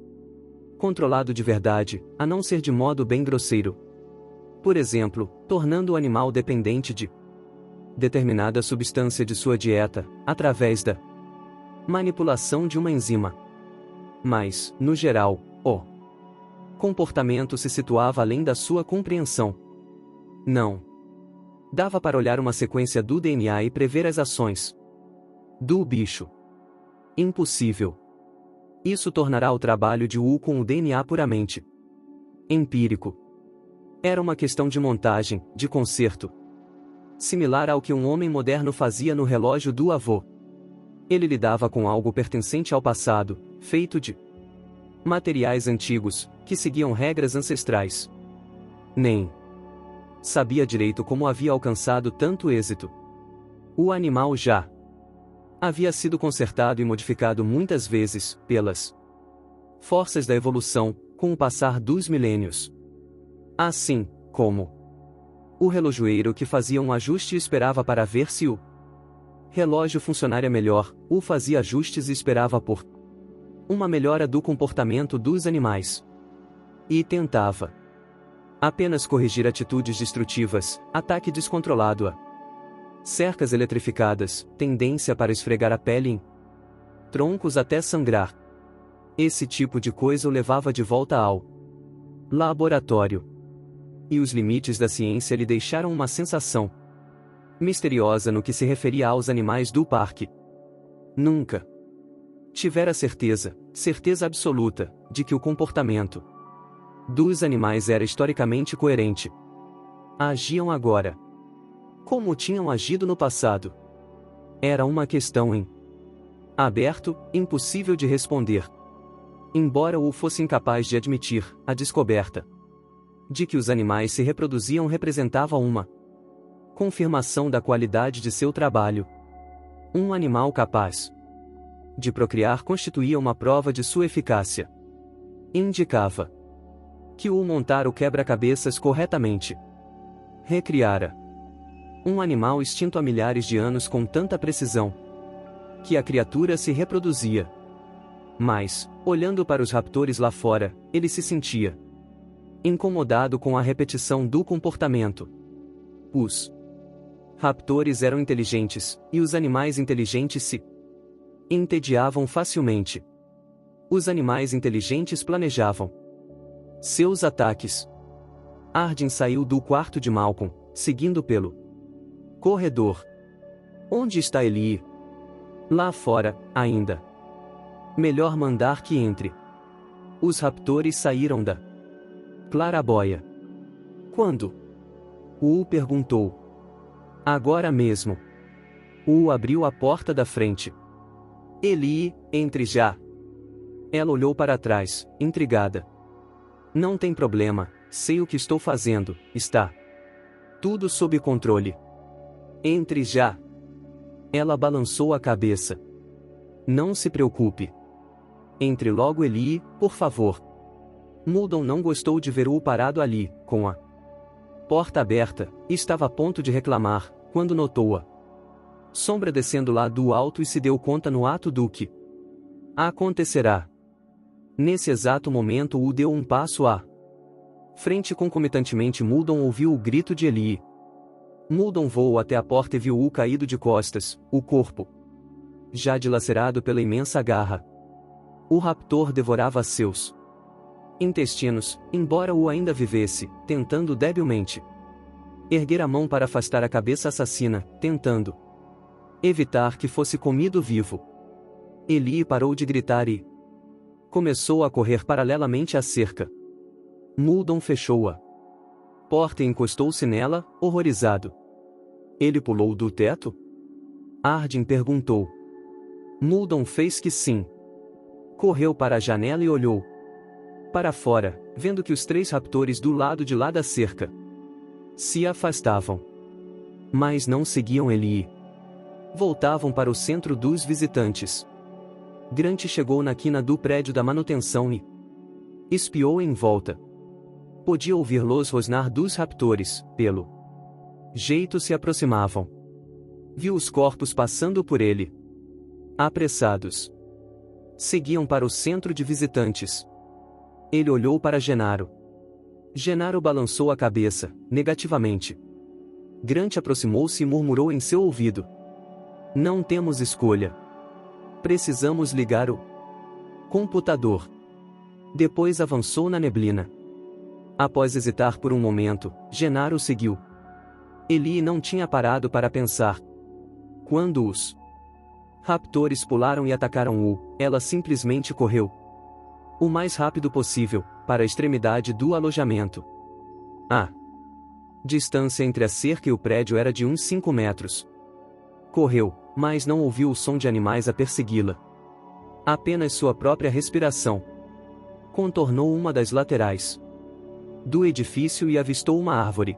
controlado de verdade, a não ser de modo bem grosseiro. Por exemplo, tornando o animal dependente de determinada substância de sua dieta, através da manipulação de uma enzima. Mas, no geral, o comportamento se situava além da sua compreensão. Não dava para olhar uma sequência do DNA e prever as ações do bicho. Impossível. Isso tornará o trabalho de Wu com o DNA puramente empírico. Era uma questão de montagem, de conserto. Similar ao que um homem moderno fazia no relógio do avô. Ele lidava com algo pertencente ao passado, feito de materiais antigos, que seguiam regras ancestrais. Nem sabia direito como havia alcançado tanto êxito. O animal já havia sido consertado e modificado muitas vezes, pelas forças da evolução, com o passar dos milênios. Assim, como o relojoeiro que fazia um ajuste e esperava para ver se o relógio funcionaria melhor, ou fazia ajustes e esperava por uma melhora do comportamento dos animais. E tentava apenas corrigir atitudes destrutivas, ataque descontrolado a cercas eletrificadas, tendência para esfregar a pele em troncos até sangrar. Esse tipo de coisa o levava de volta ao laboratório. E os limites da ciência lhe deixaram uma sensação misteriosa no que se referia aos animais do parque. Nunca tivera certeza absoluta, de que o comportamento dos animais era historicamente coerente. Agiam agora como tinham agido no passado. Era uma questão em aberto, impossível de responder. Embora o fosse incapaz de admitir, a descoberta de que os animais se reproduziam representava uma confirmação da qualidade de seu trabalho. Um animal capaz de procriar constituía uma prova de sua eficácia. Indicava que o montar o quebra-cabeças corretamente recriara um animal extinto há milhares de anos com tanta precisão que a criatura se reproduzia. Mas, olhando para os raptores lá fora, ele se sentia incomodado com a repetição do comportamento. Os raptores eram inteligentes, e os animais inteligentes se entediavam facilmente. Os animais inteligentes planejavam seus ataques. Arden saiu do quarto de Malcolm, seguindo pelo corredor. Onde está Ellie? Lá fora, ainda. Melhor mandar que entre. Os raptores saíram da claraboia. Quando? Wu perguntou. Agora mesmo. Wu abriu a porta da frente. Ellie, entre já. Ela olhou para trás, intrigada. Não tem problema, sei o que estou fazendo, está tudo sob controle. Entre já. Ela balançou a cabeça. Não se preocupe. Entre logo, Ellie, por favor. Muldoon não gostou de ver-o parado ali, com a porta aberta, e estava a ponto de reclamar, quando notou-a sombra descendo lá do alto e se deu conta no ato do que acontecerá. Nesse exato momento o deu um passo à frente. Concomitantemente Muldoon ouviu o grito de Ellie. Muldoon voou até a porta e viu-o caído de costas, o corpo já dilacerado pela imensa garra. O raptor devorava seus intestinos, embora o ainda vivesse, tentando debilmente erguer a mão para afastar a cabeça assassina, tentando evitar que fosse comido vivo. Ellie parou de gritar e começou a correr paralelamente à cerca. Muldoon fechou a porta e encostou-se nela, horrorizado. Ele pulou do teto? Arden perguntou. Muldoon fez que sim. Correu para a janela e olhou para fora, vendo que os 3 raptores do lado de lá da cerca se afastavam. Mas não seguiam Ellie. Voltavam para o centro dos visitantes. Grant chegou na quina do prédio da manutenção e espiou em volta. Podia ouvir-los rosnar dos raptores, pelo jeito se aproximavam. Viu os corpos passando por ele. Apressados. Seguiam para o centro de visitantes. Ele olhou para Gennaro. Gennaro balançou a cabeça, negativamente. Grant aproximou-se e murmurou em seu ouvido. Não temos escolha. Precisamos ligar o computador. Depois avançou na neblina. Após hesitar por um momento, Gennaro seguiu. Ellie não tinha parado para pensar. Quando os raptores pularam e atacaram-o, ela simplesmente correu o mais rápido possível, para a extremidade do alojamento. A distância entre a cerca e o prédio era de uns 5 metros. Correu, mas não ouviu o som de animais a persegui-la. Apenas sua própria respiração. Contornou uma das laterais do edifício e avistou uma árvore.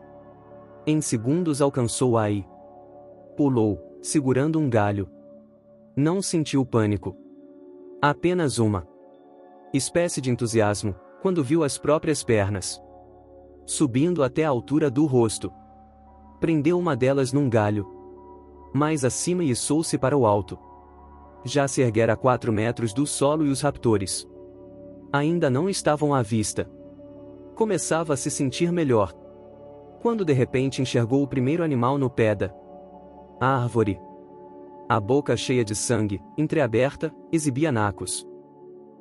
Em segundos alcançou-a e pulou, segurando um galho. Não sentiu pânico. Apenas uma espécie de entusiasmo, quando viu as próprias pernas subindo até a altura do rosto. Prendeu uma delas num galho mais acima e içou-se para o alto. Já se erguera a 4 metros do solo e os raptores ainda não estavam à vista. Começava a se sentir melhor, quando de repente enxergou o primeiro animal no pé da árvore. A boca cheia de sangue, entreaberta, exibia nacos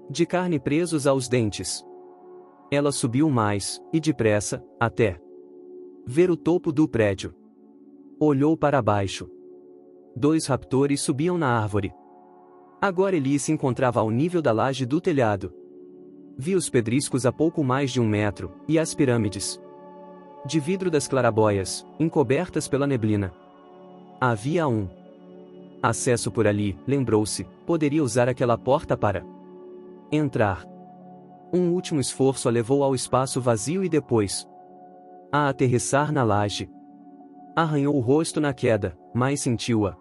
de carne presos aos dentes. Ela subiu mais, e depressa, até ver o topo do prédio. Olhou para baixo. 2 raptores subiam na árvore. Agora Ellie se encontrava ao nível da laje do telhado. Viu os pedriscos a pouco mais de 1 metro, e as pirâmides de vidro das clarabóias, encobertas pela neblina. Havia um acesso por ali, lembrou-se, poderia usar aquela porta para entrar. Um último esforço a levou ao espaço vazio e depois a aterrissar na laje. Arranhou o rosto na queda, mas sentiu a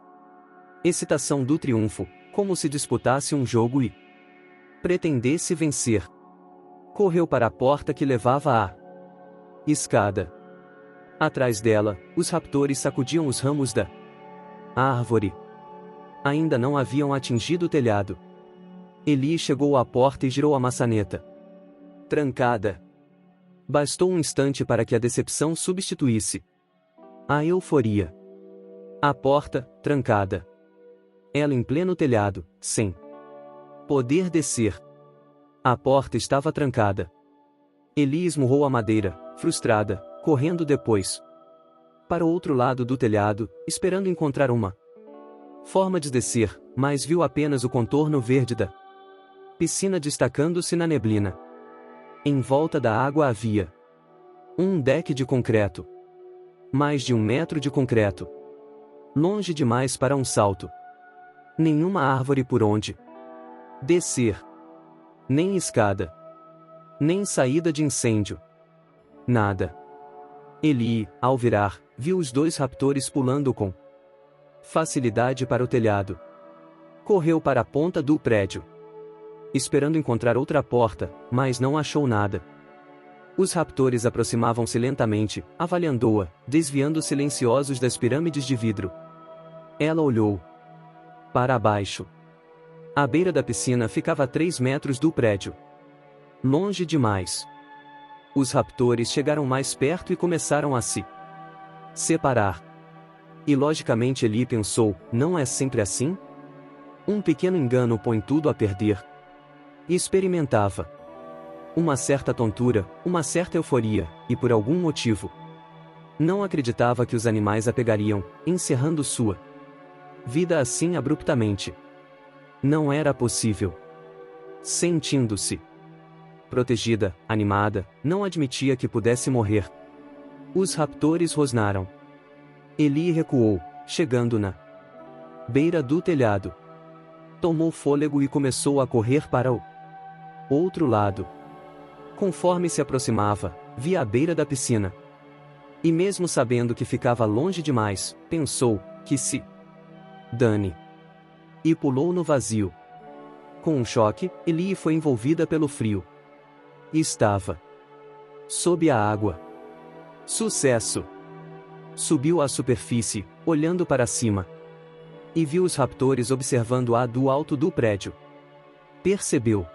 excitação do triunfo, como se disputasse um jogo e pretendesse vencer. Correu para a porta que levava à escada. Atrás dela, os raptores sacudiam os ramos da árvore. Ainda não haviam atingido o telhado. Ellie chegou à porta e girou a maçaneta. Trancada. Bastou um instante para que a decepção substituísse a euforia. A porta, trancada. Ela em pleno telhado, sem poder descer. A porta estava trancada. Ellie esmurrou a madeira, frustrada, correndo depois para o outro lado do telhado, esperando encontrar uma forma de descer, mas viu apenas o contorno verde da piscina destacando-se na neblina. Em volta da água havia um deck de concreto. Mais de 1 metro de concreto. Longe demais para um salto. Nenhuma árvore por onde descer. Nem escada. Nem saída de incêndio. Nada. Ellie, ao virar, viu os 2 raptores pulando com Facilidade para o telhado. Correu para a ponta do prédio, esperando encontrar outra porta, mas não achou nada. Os raptores aproximavam-se lentamente, avaliando-a, desviando silenciosos das pirâmides de vidro. Ela olhou para baixo. A beira da piscina ficava a 3 metros do prédio. Longe demais. Os raptores chegaram mais perto e começaram a se separar. E logicamente Ellie pensou, não é sempre assim? Um pequeno engano põe tudo a perder. E experimentava uma certa tontura, uma certa euforia, e por algum motivo não acreditava que os animais a pegariam, encerrando sua vida assim abruptamente. Não era possível. Sentindo-se protegida, animada, não admitia que pudesse morrer. Os raptores rosnaram. Ellie recuou, chegando na beira do telhado. Tomou fôlego e começou a correr para o outro lado. Conforme se aproximava, via a beira da piscina. E mesmo sabendo que ficava longe demais, pensou, que se dane. E pulou no vazio. Com um choque, Ellie foi envolvida pelo frio. Estava sob a água. Sucesso! Subiu à superfície, olhando para cima. E viu os raptores observando-a do alto do prédio. Percebeu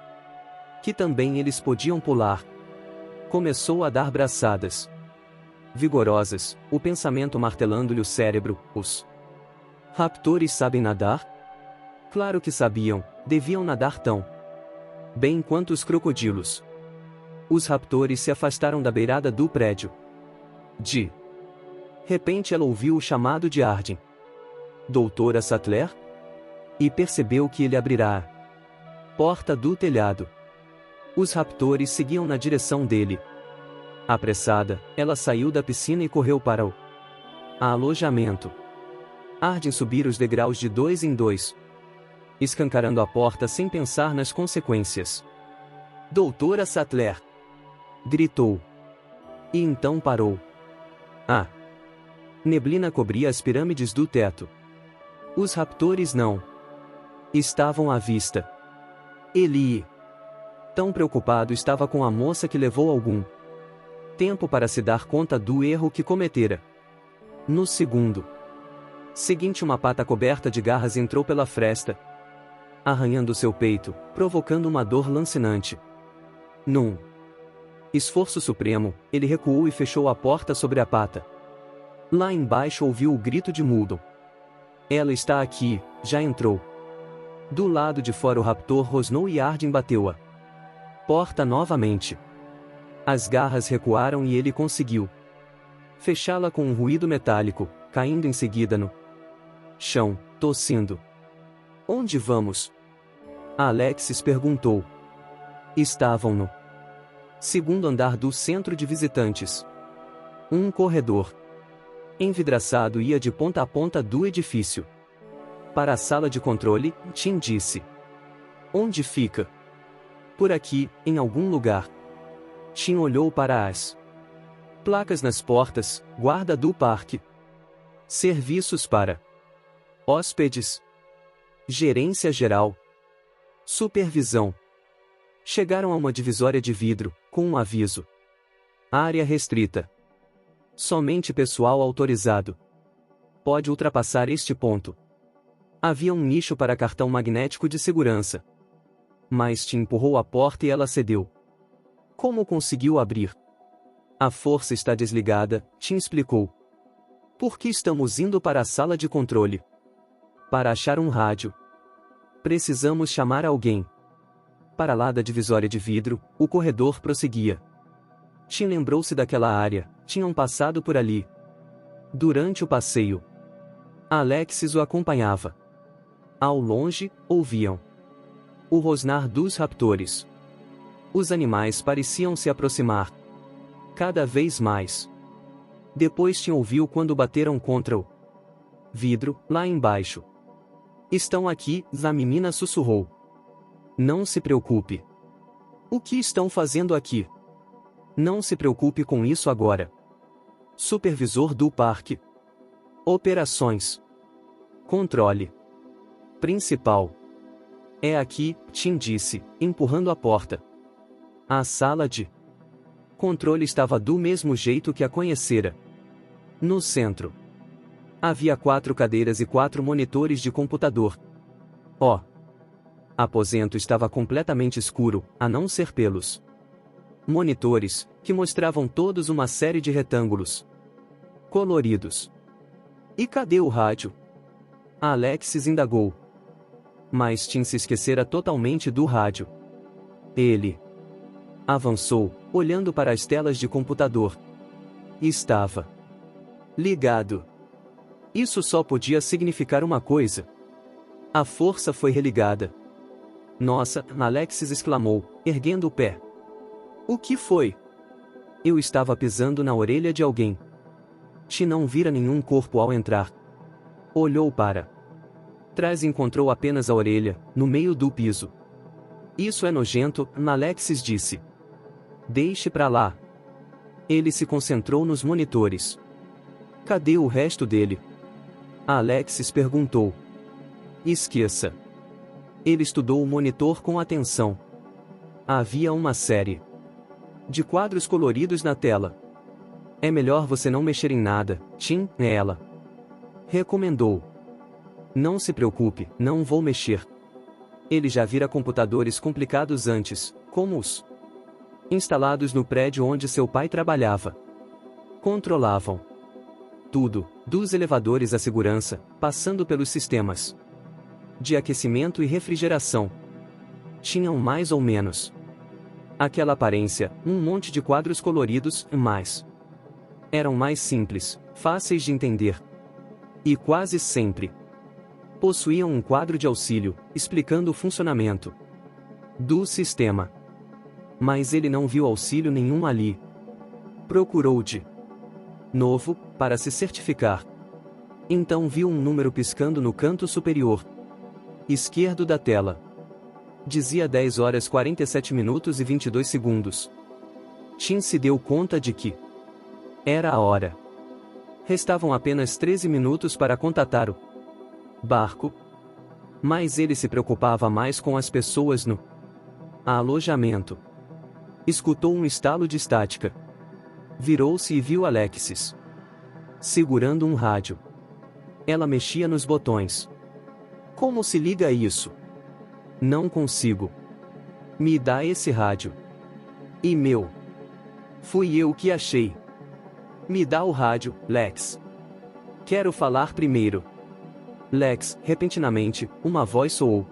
que também eles podiam pular. Começou a dar braçadas vigorosas, o pensamento martelando-lhe o cérebro. Os raptores sabem nadar? Claro que sabiam, deviam nadar tão bem quanto os crocodilos. Os raptores se afastaram da beirada do prédio. De repente ela ouviu o chamado de Arden. Doutora Sattler? E percebeu que ele abrirá a porta do telhado. Os raptores seguiam na direção dele. Apressada, ela saiu da piscina e correu para o alojamento. Arden subira os degraus de 2 em 2, escancarando a porta sem pensar nas consequências. Doutora Sattler! Gritou. E então parou. A neblina cobria as pirâmides do teto. Os raptores não estavam à vista. Ellie, tão preocupado estava com a moça que levou algum tempo para se dar conta do erro que cometera. No segundo seguinte, uma pata coberta de garras entrou pela fresta, arranhando seu peito, provocando uma dor lancinante. Num esforço supremo, ele recuou e fechou a porta sobre a pata. Lá embaixo ouviu o grito de Muldoon. Ela está aqui, já entrou. Do lado de fora o raptor rosnou e Arden bateu a porta novamente. As garras recuaram e ele conseguiu fechá-la com um ruído metálico, caindo em seguida no chão, tossindo. Onde vamos? Alexis perguntou. Estavam no segundo andar do centro de visitantes. Um corredor envidraçado ia de ponta a ponta do edifício. Para a sala de controle, Tim disse. Onde fica? Por aqui, em algum lugar. Tim olhou para as placas nas portas, guarda do parque. Serviços para hóspedes. Gerência geral. Supervisão. Chegaram a uma divisória de vidro, com um aviso. Área restrita. Somente pessoal autorizado pode ultrapassar este ponto. Havia um nicho para cartão magnético de segurança. Mas Tim empurrou a porta e ela cedeu. Como conseguiu abrir? A força está desligada, Tim explicou. Por que estamos indo para a sala de controle? Para achar um rádio. Precisamos chamar alguém. Para lá da divisória de vidro, o corredor prosseguia. Tim lembrou-se daquela área, tinham passado por ali. Durante o passeio, Alexis o acompanhava. Ao longe, ouviam o rosnar dos raptores. Os animais pareciam se aproximar cada vez mais. Depois Tim ouviu quando bateram contra o vidro, lá embaixo. Estão aqui, a menina sussurrou. Não se preocupe. O que estão fazendo aqui? Não se preocupe com isso agora. Supervisor do parque. Operações. Controle principal. É aqui, Tim disse, empurrando a porta. A sala de controle estava do mesmo jeito que a conhecera. No centro. Havia 4 cadeiras e 4 monitores de computador. O aposento estava completamente escuro, a não ser pelos monitores, que mostravam todos uma série de retângulos coloridos. E cadê o rádio? Alexis indagou. Mas Tim se esquecera totalmente do rádio. Ele avançou, olhando para as telas de computador. Estava ligado. Isso só podia significar uma coisa. A força foi religada. Nossa, Alexis exclamou, erguendo o pé. O que foi? Eu estava pisando na orelha de alguém. Tim não vira nenhum corpo ao entrar. Olhou para trás e encontrou apenas a orelha, no meio do piso. Isso é nojento, Alexis disse. Deixe pra lá. Ele se concentrou nos monitores. Cadê o resto dele? Alexis perguntou. Esqueça. Ele estudou o monitor com atenção. Havia uma série de quadros coloridos na tela. É melhor você não mexer em nada, Tim, ela recomendou. Não se preocupe, não vou mexer. Ele já vira computadores complicados antes, como os instalados no prédio onde seu pai trabalhava. Controlavam tudo, dos elevadores à segurança, passando pelos sistemas de aquecimento e refrigeração. Tinham mais ou menos aquela aparência, um monte de quadros coloridos, mas eram mais simples, fáceis de entender. E quase sempre possuíam um quadro de auxílio, explicando o funcionamento do sistema. Mas ele não viu auxílio nenhum ali. Procurou de novo, para se certificar. Então viu um número piscando no canto superior esquerdo da tela. Dizia 10 horas 47 minutos e 22 segundos. Tim se deu conta de que era a hora. Restavam apenas 13 minutos para contatar o barco. Mas ele se preocupava mais com as pessoas no alojamento. Escutou um estalo de estática. Virou-se e viu Alexis segurando um rádio. Ela mexia nos botões. Como se liga isso? Não consigo. Me dá esse rádio. E meu. Fui eu que achei. Me dá o rádio, Lex. Quero falar primeiro. Lex, repentinamente, uma voz soou.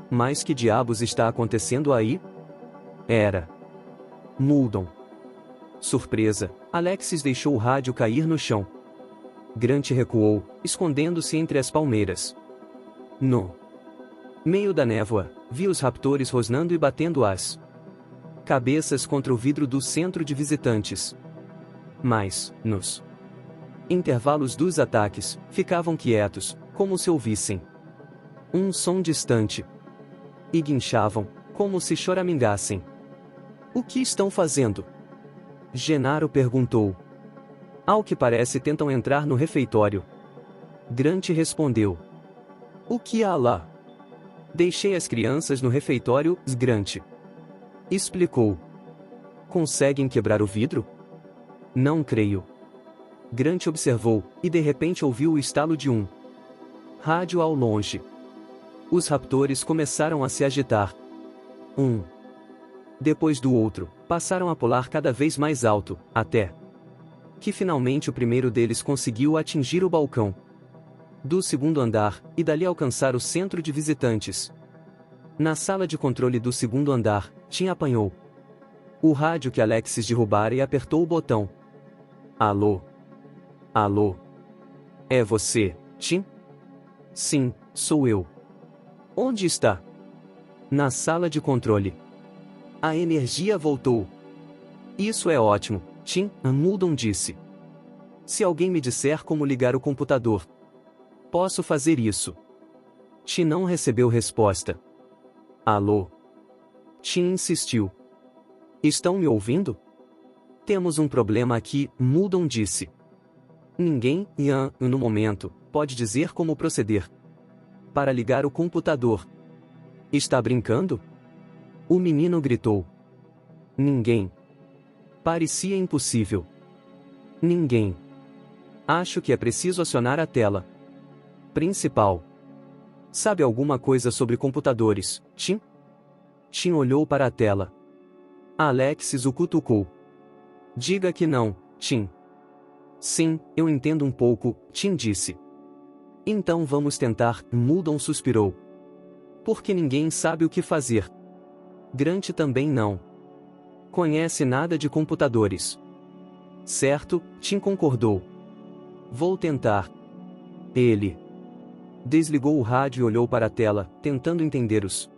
Mas que diabos está acontecendo aí? Era Muldoon. Surpresa, Alexis deixou o rádio cair no chão. Grant recuou, escondendo-se entre as palmeiras. No meio da névoa, viu os raptores rosnando e batendo as cabeças contra o vidro do centro de visitantes. Mas, nos intervalos dos ataques, ficavam quietos, como se ouvissem um som distante. E guinchavam, como se choramingassem. O que estão fazendo? Genaro perguntou. Ao que parece tentam entrar no refeitório. Grant respondeu. O que há lá? Deixei as crianças no refeitório, Grant explicou. Conseguem quebrar o vidro? Não creio. Grant observou, e de repente ouviu o estalo de um rádio ao longe. Os raptores começaram a se agitar. Um depois do outro, passaram a pular cada vez mais alto, até que finalmente o primeiro deles conseguiu atingir o balcão do segundo andar, e dali alcançar o centro de visitantes. Na sala de controle do segundo andar, Tim apanhou o rádio que Alexis derrubara e apertou o botão. Alô? Alô? É você, Tim? Sim, sou eu. Onde está? Na sala de controle. A energia voltou. Isso é ótimo, Tim, Muldoon disse. Se alguém me disser como ligar o computador, posso fazer isso. Tim não recebeu resposta. Alô? Tim insistiu. Estão me ouvindo? Temos um problema aqui, Muldoon disse. Ninguém, no momento, pode dizer como proceder para ligar o computador. Está brincando? O menino gritou. Ninguém. Parecia impossível. Ninguém. Acho que é preciso acionar a tela principal. Sabe alguma coisa sobre computadores, Tim? Tim olhou para a tela. Alexis o cutucou. Diga que não, Tim. Sim, eu entendo um pouco, Tim disse. Então vamos tentar, Muldoon suspirou. Porque ninguém sabe o que fazer. Grant também não conhece nada de computadores. Certo, Tim concordou. Vou tentar. Ele desligou o rádio e olhou para a tela, tentando entender os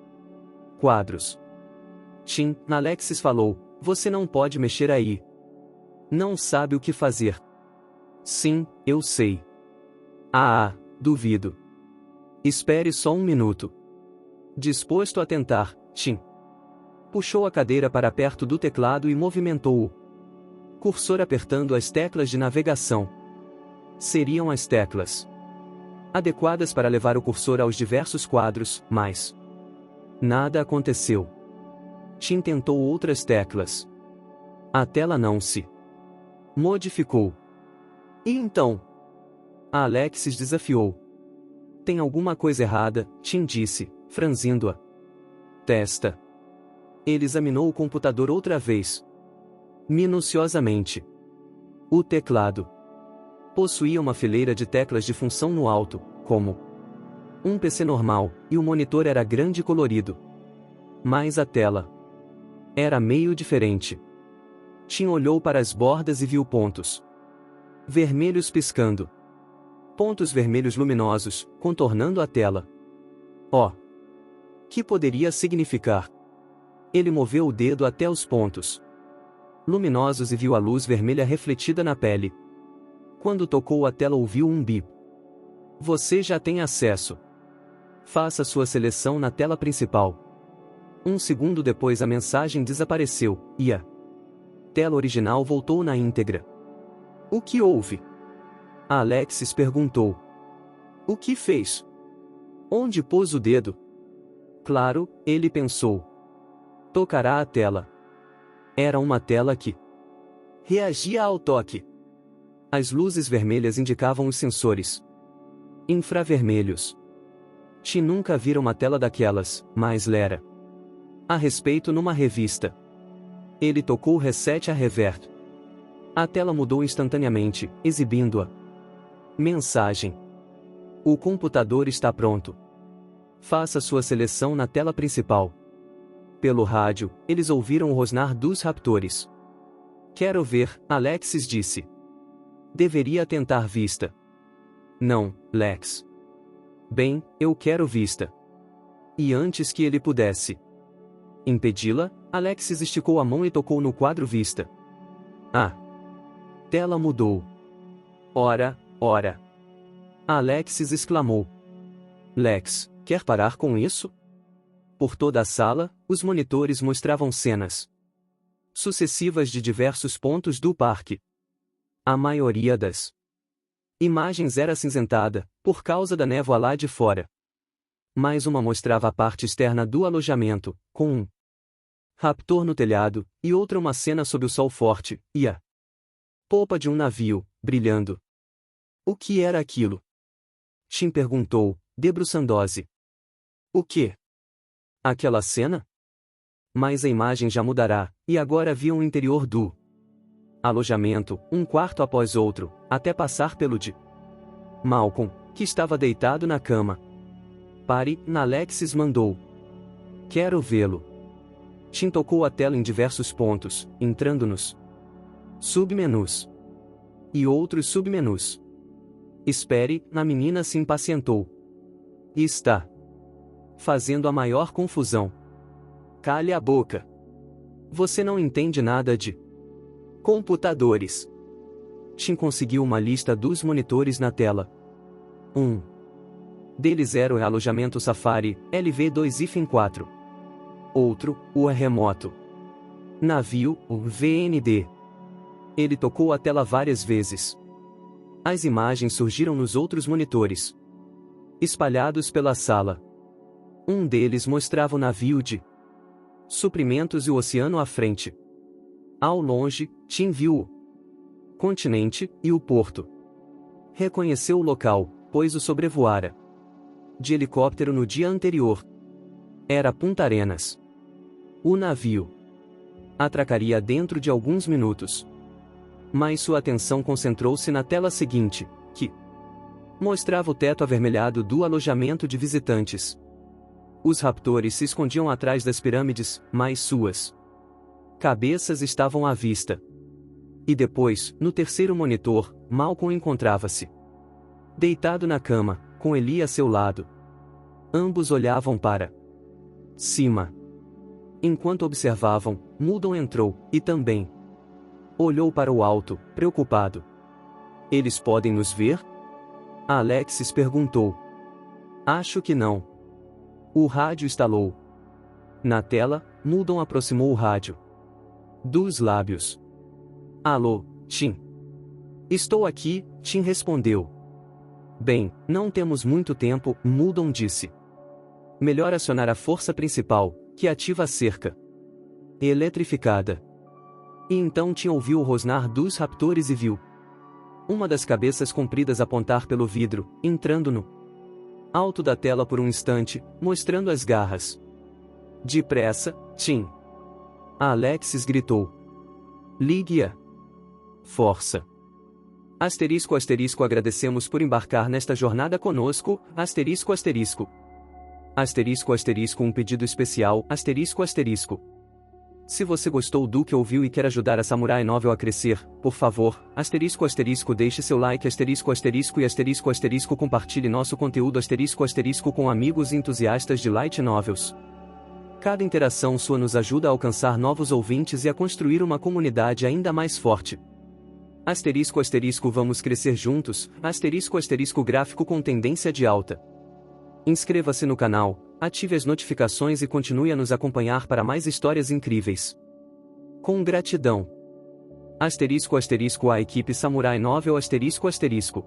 quadros. Tim, Alexis falou, você não pode mexer aí. Não sabe o que fazer. Sim, eu sei. Duvido. Espere só um minuto. Disposto a tentar, Tim puxou a cadeira para perto do teclado e movimentou o cursor apertando as teclas de navegação. Seriam as teclas adequadas para levar o cursor aos diversos quadros, mas nada aconteceu. Tim tentou outras teclas. A tela não se modificou. E então? Alexis desafiou. Tem alguma coisa errada, Tim disse, franzindo a testa. Ele examinou o computador outra vez. Minuciosamente. O teclado possuía uma fileira de teclas de função no alto, como um PC normal, e o monitor era grande e colorido. Mas a tela era meio diferente. Tim olhou para as bordas e viu pontos vermelhos piscando. Pontos vermelhos luminosos, contornando a tela. Que poderia significar? Ele moveu o dedo até os pontos luminosos e viu a luz vermelha refletida na pele. Quando tocou a tela ouviu um bip. Você já tem acesso. Faça sua seleção na tela principal. Um segundo depois a mensagem desapareceu, e a tela original voltou na íntegra. O que houve? Alexis perguntou. O que fez? Onde pôs o dedo? Claro, ele pensou. Tocará a tela. Era uma tela que reagia ao toque. As luzes vermelhas indicavam os sensores infravermelhos. Tim nunca vira uma tela daquelas, mas lera a respeito numa revista. Ele tocou o reset a revert. A tela mudou instantaneamente, exibindo a mensagem. O computador está pronto. Faça sua seleção na tela principal. Pelo rádio, eles ouviram o rosnar dos raptores. Quero ver, Alexis disse. Deveria tentar vista. Não, Lex. Bem, eu quero vista. E antes que ele pudesse impedi-la, Alexis esticou a mão e tocou no quadro vista. A tela mudou. Ora. Alexis exclamou. Lex, quer parar com isso? Por toda a sala, os monitores mostravam cenas sucessivas de diversos pontos do parque. A maioria das imagens era acinzentada, por causa da névoa lá de fora. Mais uma mostrava a parte externa do alojamento, com um raptor no telhado, e outra uma cena sob o sol forte, e a polpa de um navio, brilhando. O que era aquilo? Tim perguntou, debruçando-se. O quê? Aquela cena? Mas a imagem já mudará, e agora viam o interior do alojamento, um quarto após outro, até passar pelo de Malcolm, que estava deitado na cama. Pare, Alexis mandou. Quero vê-lo. Tim tocou a tela em diversos pontos, entrando nos submenus e outros submenus. Espere, a menina se impacientou. E está fazendo a maior confusão. Cale a boca. Você não entende nada de computadores. Tim conseguiu uma lista dos monitores na tela. Um deles era o alojamento Safari, LV2-4. Outro, o remoto navio, o VND. Ele tocou a tela várias vezes. As imagens surgiram nos outros monitores, espalhados pela sala. Um deles mostrava o navio de suprimentos e o oceano à frente. Ao longe, Tim viu o continente e o porto. Reconheceu o local, pois o sobrevoara de helicóptero no dia anterior. Era Punta Arenas. O navio atracaria dentro de alguns minutos. Mas sua atenção concentrou-se na tela seguinte, que mostrava o teto avermelhado do alojamento de visitantes. Os raptores se escondiam atrás das pirâmides, mas suas cabeças estavam à vista. E depois, no terceiro monitor, Malcolm encontrava-se deitado na cama, com Eli a seu lado. Ambos olhavam para cima. Enquanto observavam, Muldoon entrou, e também olhou para o alto, preocupado. Eles podem nos ver? Alexis perguntou. Acho que não. O rádio estalou. Na tela, Muldoon aproximou o rádio dos lábios. Alô, Tim. Estou aqui, Tim respondeu. Bem, não temos muito tempo, Muldoon disse. Melhor acionar a força principal, que ativa a cerca eletrificada. E então Tim ouviu o rosnar dos raptores e viu uma das cabeças compridas apontar pelo vidro, entrando no alto da tela por um instante, mostrando as garras. Depressa, Tim. Alexis gritou. Ligue-a. Força. Asterisco asterisco agradecemos por embarcar nesta jornada conosco, asterisco asterisco. Asterisco asterisco um pedido especial, asterisco asterisco. Se você gostou do que ouviu e quer ajudar a Samurai Novel a crescer, por favor, asterisco asterisco deixe seu like asterisco asterisco e asterisco asterisco compartilhe nosso conteúdo asterisco asterisco com amigos e entusiastas de Light Novels. Cada interação sua nos ajuda a alcançar novos ouvintes e a construir uma comunidade ainda mais forte. Asterisco asterisco vamos crescer juntos, asterisco asterisco gráfico com tendência de alta. Inscreva-se no canal, ative as notificações e continue a nos acompanhar para mais histórias incríveis. Com gratidão. Asterisco asterisco a equipe Samurai Novel asterisco asterisco.